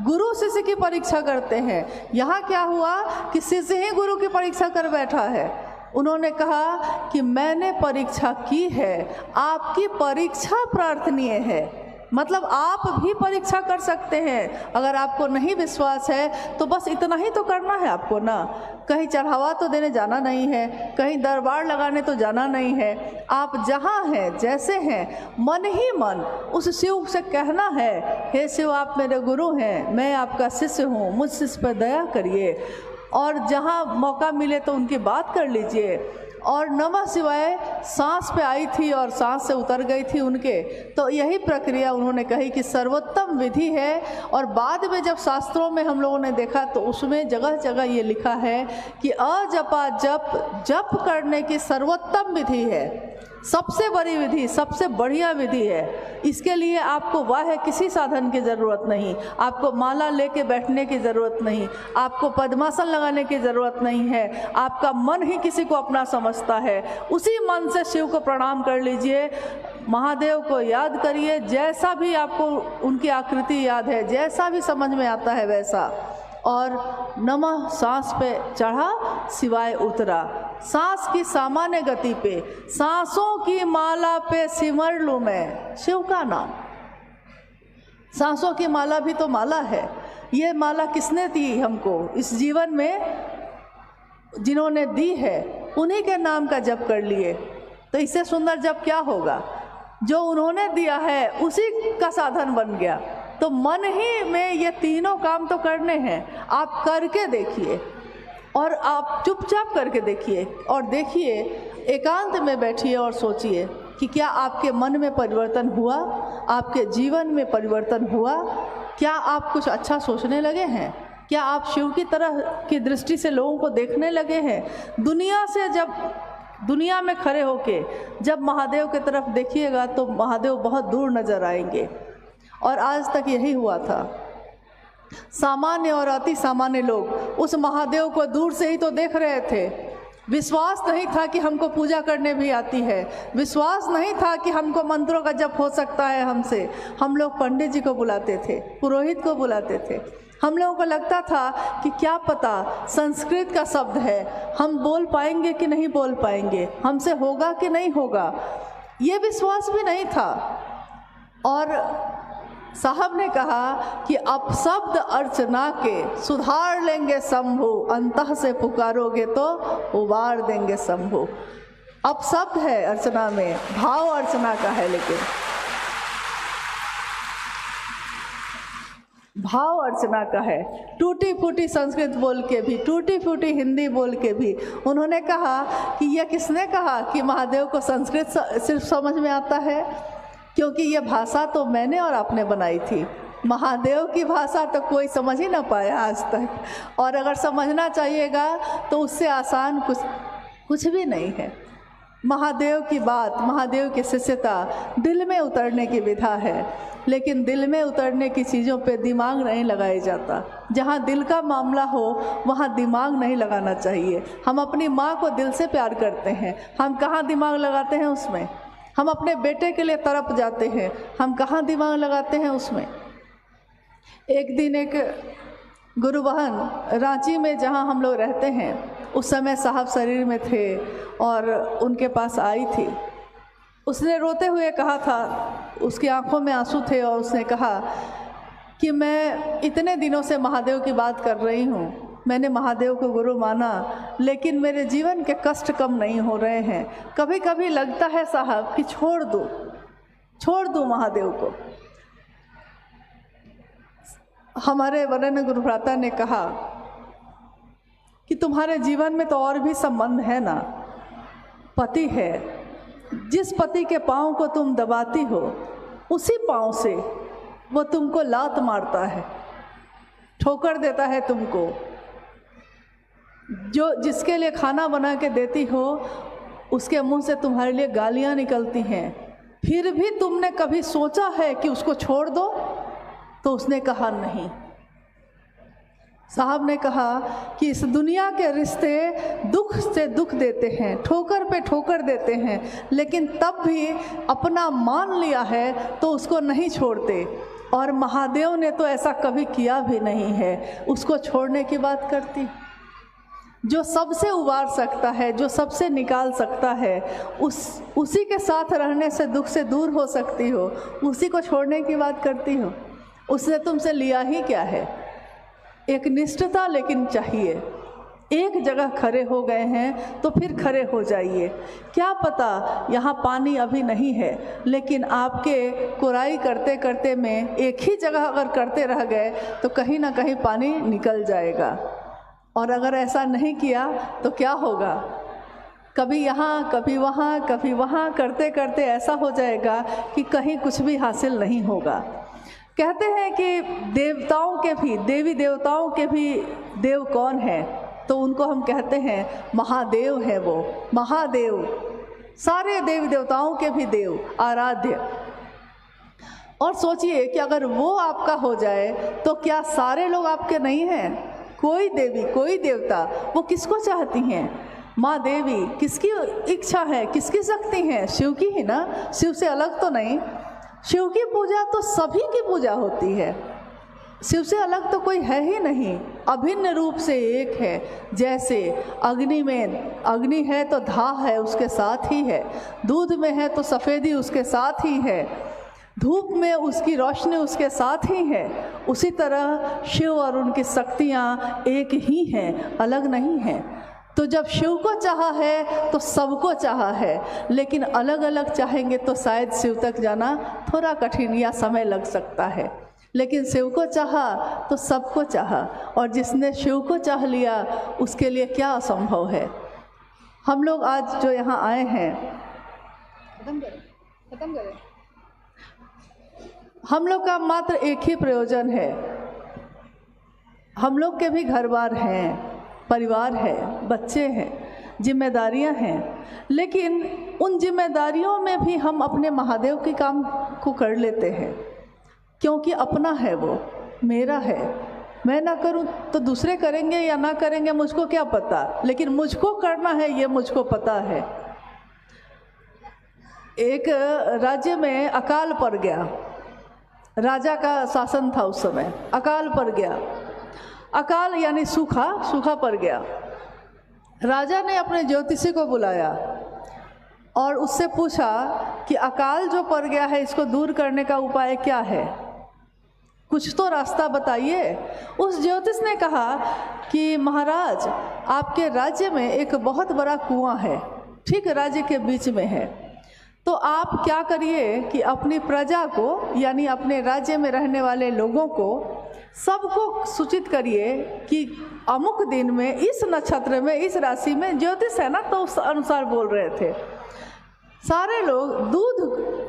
A: गुरु शिष्य की परीक्षा करते हैं। यहाँ क्या हुआ कि शिष्य ही गुरु की परीक्षा कर बैठा है। उन्होंने कहा कि मैंने परीक्षा की है, आपकी परीक्षा प्रार्थनीय है। मतलब आप भी परीक्षा कर सकते हैं। अगर आपको नहीं विश्वास है तो बस इतना ही तो करना है आपको ना। कहीं चढ़ावा तो देने जाना नहीं है, कहीं दरबार लगाने तो जाना नहीं है। आप जहाँ हैं, जैसे हैं, मन ही मन उस शिव से कहना है, हे शिव आप मेरे गुरु हैं, मैं आपका शिष्य हूँ, मुझ शिष्य पर दया करिए। और जहाँ मौका मिले तो उनकी बात कर लीजिए। और नमः शिवाय सांस पे आई थी और सांस से उतर गई थी उनके। तो यही प्रक्रिया उन्होंने कही कि सर्वोत्तम विधि है। और बाद में जब शास्त्रों में हम लोगों ने देखा तो उसमें जगह जगह ये लिखा है कि अजपा जप, जप करने की सर्वोत्तम विधि है, सबसे बड़ी विधि, सबसे बढ़िया विधि है। इसके लिए आपको वाह किसी साधन की ज़रूरत नहीं, आपको माला लेके बैठने की ज़रूरत नहीं, आपको पद्मासन लगाने की ज़रूरत नहीं है। आपका मन ही किसी को अपना समझता है। उसी मन से शिव को प्रणाम कर लीजिए, महादेव को याद करिए, जैसा भी आपको उनकी आकृति याद है, जैसा भी समझ में आता है वैसा। और नमः सांस पे चढ़ा, शिवाय उतरा। सांस की सामान्य गति पे, सांसों की माला पे सिमर लूँ मैं शिव का नाम। सांसों की माला भी तो माला है। ये माला किसने दी हमको इस जीवन में? जिन्होंने दी है उन्हीं के नाम का जप कर लिए। तो इससे सुंदर जप क्या होगा? जो उन्होंने दिया है उसी का साधन बन गया। तो मन ही में ये तीनों काम तो करने हैं। आप करके देखिए, और आप चुपचाप करके देखिए, और देखिए, एकांत में बैठिए और सोचिए कि क्या आपके मन में परिवर्तन हुआ, आपके जीवन में परिवर्तन हुआ? क्या आप कुछ अच्छा सोचने लगे हैं? क्या आप शिव की तरह की दृष्टि से लोगों को देखने लगे हैं? दुनिया से जब दुनिया में खड़े होके जब महादेव की तरफ देखिएगा तो महादेव बहुत दूर नजर आएंगे। और आज तक यही हुआ था। सामान्य और अति सामान्य लोग उस महादेव को दूर से ही तो देख रहे थे। विश्वास नहीं था कि हमको पूजा करने भी आती है, विश्वास नहीं था कि हमको मंत्रों का जप हो सकता है हमसे। हम लोग पंडित जी को बुलाते थे, पुरोहित को बुलाते थे। हम लोगों को लगता था कि क्या पता संस्कृत का शब्द है, हम बोल पाएंगे कि नहीं बोल पाएंगे, हमसे होगा कि नहीं होगा, ये विश्वास भी नहीं था। और साहब ने कहा कि अपशब्द अर्चना के सुधार लेंगे शंभु, अंतः से पुकारोगे तो उबार देंगे शंभु। अब शब्द है अर्चना में, भाव अर्चना का है, लेकिन भाव अर्चना का है। टूटी फूटी संस्कृत बोल के भी, टूटी फूटी हिंदी बोल के भी उन्होंने कहा कि यह किसने कहा कि महादेव को संस्कृत सिर्फ समझ में आता है, क्योंकि यह भाषा तो मैंने और आपने बनाई थी। महादेव की भाषा तो कोई समझ ही ना पाया आज तक, और अगर समझना चाहिएगा तो उससे आसान कुछ भी नहीं है। महादेव की बात, महादेव की शिष्यता दिल में उतरने की विधा है, लेकिन दिल में उतरने की चीज़ों पे दिमाग नहीं लगाया जाता। जहाँ दिल का मामला हो वहाँ दिमाग नहीं लगाना चाहिए। हम अपनी माँ को दिल से प्यार करते हैं, हम कहाँ दिमाग लगाते हैं उसमें। हम अपने बेटे के लिए तड़प जाते हैं, हम कहाँ दिमाग लगाते हैं उसमें। एक दिन एक गुरु बहन रांची में, जहाँ हम लोग रहते हैं, उस समय साहब शरीर में थे और उनके पास आई थी। उसने रोते हुए कहा था, उसकी आंखों में आंसू थे, और उसने कहा कि मैं इतने दिनों से महादेव की बात कर रही हूँ, मैंने महादेव को गुरु माना, लेकिन मेरे जीवन के कष्ट कम नहीं हो रहे हैं। कभी कभी लगता है साहब कि छोड़ दूँ महादेव को। हमारे वरेण्य गुरुभ्राता ने कहा कि तुम्हारे जीवन में तो और भी संबंध है ना, पति है, जिस पति के पाँव को तुम दबाती हो उसी पाँव से वो तुमको लात मारता है, ठोकर देता है तुमको। जिसके लिए खाना बना के देती हो उसके मुंह से तुम्हारे लिए गालियाँ निकलती हैं, फिर भी तुमने कभी सोचा है कि उसको छोड़ दो? तो उसने कहा नहीं। साहब ने कहा कि इस दुनिया के रिश्ते दुख से दुख देते हैं, ठोकर पे ठोकर देते हैं, लेकिन तब भी अपना मान लिया है तो उसको नहीं छोड़ते। और महादेव ने तो ऐसा कभी किया भी नहीं है, उसको छोड़ने की बात करती। जो सबसे उबार सकता है, जो सबसे निकाल सकता है, उसी के साथ रहने से दुख से दूर हो सकती हो, उसी को छोड़ने की बात करती हो। उसने तुमसे लिया ही क्या है? एक निष्ठता लेकिन चाहिए। एक जगह खड़े हो गए हैं तो फिर खड़े हो जाइए। क्या पता यहाँ पानी अभी नहीं है, लेकिन आपके कुराई करते करते में एक ही जगह अगर करते रह गए तो कहीं ना कहीं पानी निकल जाएगा। और अगर ऐसा नहीं किया तो क्या होगा? कभी यहाँ कभी वहाँ करते करते ऐसा हो जाएगा कि कहीं कुछ भी हासिल नहीं होगा। कहते हैं कि देवताओं के भी, देवी देवताओं के भी देव कौन है? तो उनको हम कहते हैं महादेव है। वो महादेव सारे देवी देवताओं के भी देव, आराध्य। और सोचिए कि अगर वो आपका हो जाए तो क्या सारे लोग आपके नहीं हैं? कोई देवी कोई देवता वो किसको चाहती हैं? माँ देवी किसकी इच्छा है, किसकी शक्ति है? शिव की ही ना, शिव से अलग तो नहीं। शिव की पूजा तो सभी की पूजा होती है, शिव से अलग तो कोई है ही नहीं, अभिन्न रूप से एक है। जैसे अग्नि में अग्नि है तो धाह है उसके साथ ही है, दूध में है तो सफ़ेदी उसके साथ ही है, धूप में उसकी रोशनी उसके साथ ही है, उसी तरह शिव और उनकी शक्तियाँ एक ही हैं, अलग नहीं हैं। तो जब शिव को चाहा है तो सबको चाहा है, लेकिन अलग अलग चाहेंगे तो शायद शिव तक जाना थोड़ा कठिन या समय लग सकता है। लेकिन शिव को चाहा तो सबको चाहा, और जिसने शिव को चाह लिया उसके लिए क्या असंभव है। हम लोग आज जो यहाँ आए हैं, खत्म करें। हम लोग का मात्र एक ही प्रयोजन है। हम लोग के भी घर बार हैं, परिवार है, बच्चे हैं, जिम्मेदारियां हैं, लेकिन उन जिम्मेदारियों में भी हम अपने महादेव के काम को कर लेते हैं, क्योंकि अपना है, वो मेरा है। मैं ना करूं तो दूसरे करेंगे या ना करेंगे मुझको क्या पता, लेकिन मुझको करना है ये मुझको पता है। एक राज्य में अकाल पड़ गया, राजा का शासन था उस समय, अकाल पड़ गया। अकाल यानी सूखा पड़ गया। राजा ने अपने ज्योतिषी को बुलाया और उससे पूछा कि अकाल जो पड़ गया है इसको दूर करने का उपाय क्या है, कुछ तो रास्ता बताइए। उस ज्योतिष ने कहा कि महाराज आपके राज्य में एक बहुत बड़ा कुआं है, ठीक राज्य के बीच में है। तो आप क्या करिए कि अपनी प्रजा को यानी अपने राज्य में रहने वाले लोगों को सबको सूचित करिए कि अमुक दिन में इस नक्षत्र में इस राशि में ज्योतिष है ना, तो उस अनुसार बोल रहे थे। सारे लोग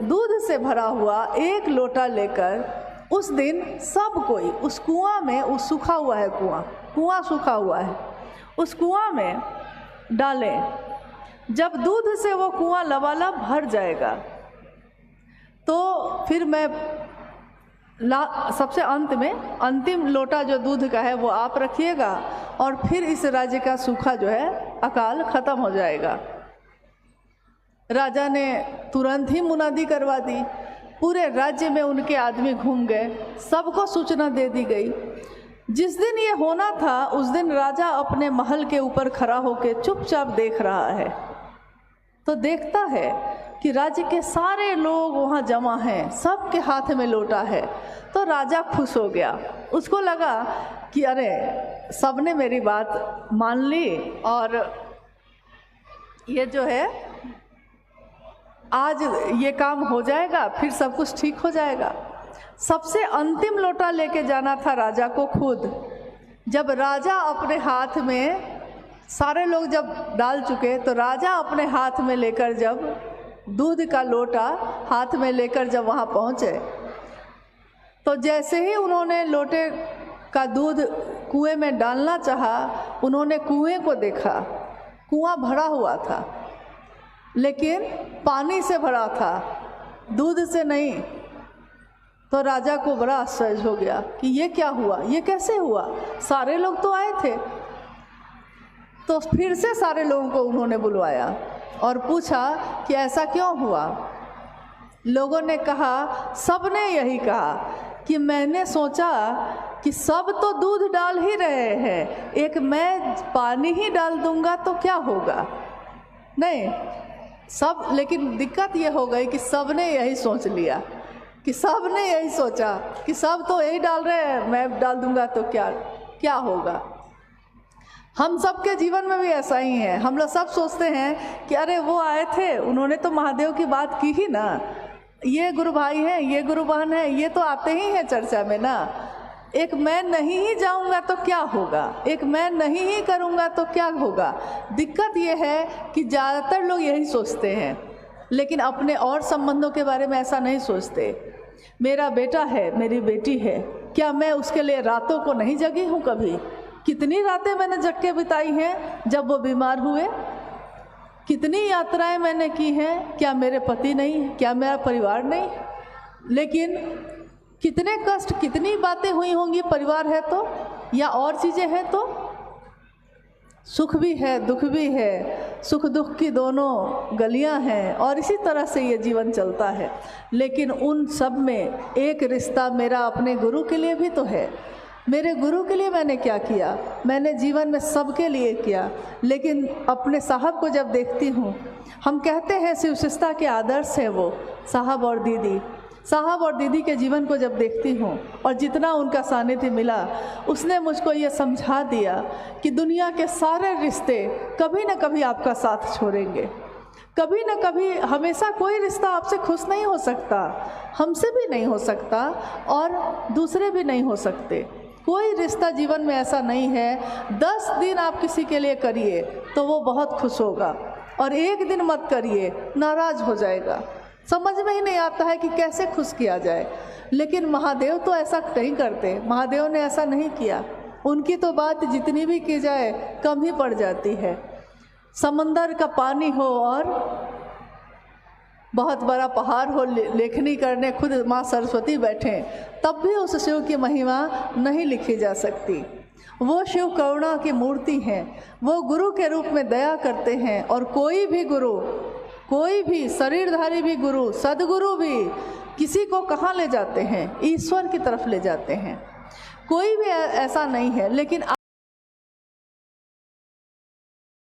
A: दूध से भरा हुआ एक लोटा लेकर उस दिन सब कोई उस कुआं में, उस सूखा हुआ है कुआं सूखा हुआ है, उस कुआं में डालें। जब दूध से वो कुआं लबालब भर जाएगा तो फिर मैं सबसे अंत में अंतिम लोटा जो दूध का है वो आप रखिएगा और फिर इस राज्य का सूखा जो है अकाल खत्म हो जाएगा। राजा ने तुरंत ही मुनादी करवा दी। पूरे राज्य में उनके आदमी घूम गए, सबको सूचना दे दी गई। जिस दिन ये होना था उस दिन राजा अपने महल के ऊपर खड़ा होकर चुपचाप देख रहा है। तो देखता है कि राज्य के सारे लोग वहाँ जमा हैं, सबके हाथ में लोटा है। तो राजा खुश हो गया, उसको लगा कि अरे सबने मेरी बात मान ली और ये जो है आज ये काम हो जाएगा, फिर सब कुछ ठीक हो जाएगा। सबसे अंतिम लोटा लेके जाना था राजा को खुद। जब राजा अपने हाथ में, सारे लोग जब डाल चुके तो राजा अपने हाथ में लेकर, जब दूध का लोटा हाथ में लेकर जब वहाँ पहुँचे तो जैसे ही उन्होंने लोटे का दूध कुएं में डालना चाहा, उन्होंने कुएं को देखा। कुआं भरा हुआ था लेकिन पानी से भरा था, दूध से नहीं। तो राजा को बड़ा आश्चर्य हो गया कि ये क्या हुआ, ये कैसे हुआ, सारे लोग तो आए थे। तो फिर से सारे लोगों को उन्होंने बुलवाया और पूछा कि ऐसा क्यों हुआ। लोगों ने कहा, सबने यही कहा कि मैंने सोचा कि सब तो दूध डाल ही रहे हैं, एक मैं पानी ही डाल दूंगा तो क्या होगा। नहीं सब, लेकिन दिक्कत ये हो गई कि सबने यही सोच लिया, कि सबने यही सोचा कि सब तो यही डाल रहे हैं, मैं डाल दूंगा तो क्या होगा। हम सब के जीवन में भी ऐसा ही है। हम लोग सब सोचते हैं कि अरे वो आए थे, उन्होंने तो महादेव की बात की ही ना, ये गुरु भाई हैं, ये गुरु बहन है, ये तो आते ही हैं चर्चा में ना। एक मैं नहीं ही जाऊंगा तो क्या होगा, एक मैं नहीं ही करूंगा तो क्या होगा। दिक्कत ये है कि ज़्यादातर लोग यही सोचते हैं, लेकिन अपने और संबंधों के बारे में ऐसा नहीं सोचते। मेरा बेटा है, मेरी बेटी है, क्या मैं उसके लिए रातों को नहीं जगी हूँ कभी। कितनी रातें मैंने जग के बिताई हैं जब वो बीमार हुए, कितनी यात्राएं मैंने की हैं। क्या मेरे पति नहीं, क्या मेरा परिवार नहीं, लेकिन कितने कष्ट, कितनी बातें हुई होंगी। परिवार है तो, या और चीज़ें हैं तो, सुख भी है दुख भी है, सुख दुख की दोनों गलियां हैं और इसी तरह से ये जीवन चलता है। लेकिन उन सब में एक रिश्ता मेरा अपने गुरु के लिए भी तो है। मेरे गुरु के लिए मैंने क्या किया, मैंने जीवन में सबके लिए किया, लेकिन अपने साहब को जब देखती हूँ, हम कहते हैं शिवशिष्टता के आदर्श है वो साहब और दीदी। साहब और दीदी के जीवन को जब देखती हूँ और जितना उनका सानिध्य मिला, उसने मुझको ये समझा दिया कि दुनिया के सारे रिश्ते कभी न कभी आपका साथ छोड़ेंगे, कभी न कभी। हमेशा कोई रिश्ता आपसे खुश नहीं हो सकता, हमसे भी नहीं हो सकता और दूसरे भी नहीं हो सकते। कोई रिश्ता जीवन में ऐसा नहीं है। 10 दिन आप किसी के लिए करिए तो वो बहुत खुश होगा, और एक दिन मत करिए, नाराज़ हो जाएगा। समझ में ही नहीं आता है कि कैसे खुश किया जाए। लेकिन महादेव तो ऐसा नहीं करते, महादेव ने ऐसा नहीं किया। उनकी तो बात जितनी भी की जाए कम ही पड़ जाती है। समंदर का पानी हो और बहुत बड़ा पहाड़ हो, लेखनी करने खुद माँ सरस्वती बैठें, तब भी उस शिव की महिमा नहीं लिखी जा सकती। वो शिव करुणा की मूर्ति हैं, वो गुरु के रूप में दया करते हैं। और कोई भी गुरु, कोई भी शरीरधारी भी गुरु, सदगुरु भी किसी को कहाँ ले जाते हैं, ईश्वर की तरफ ले जाते हैं। कोई भी ऐसा नहीं है। लेकिन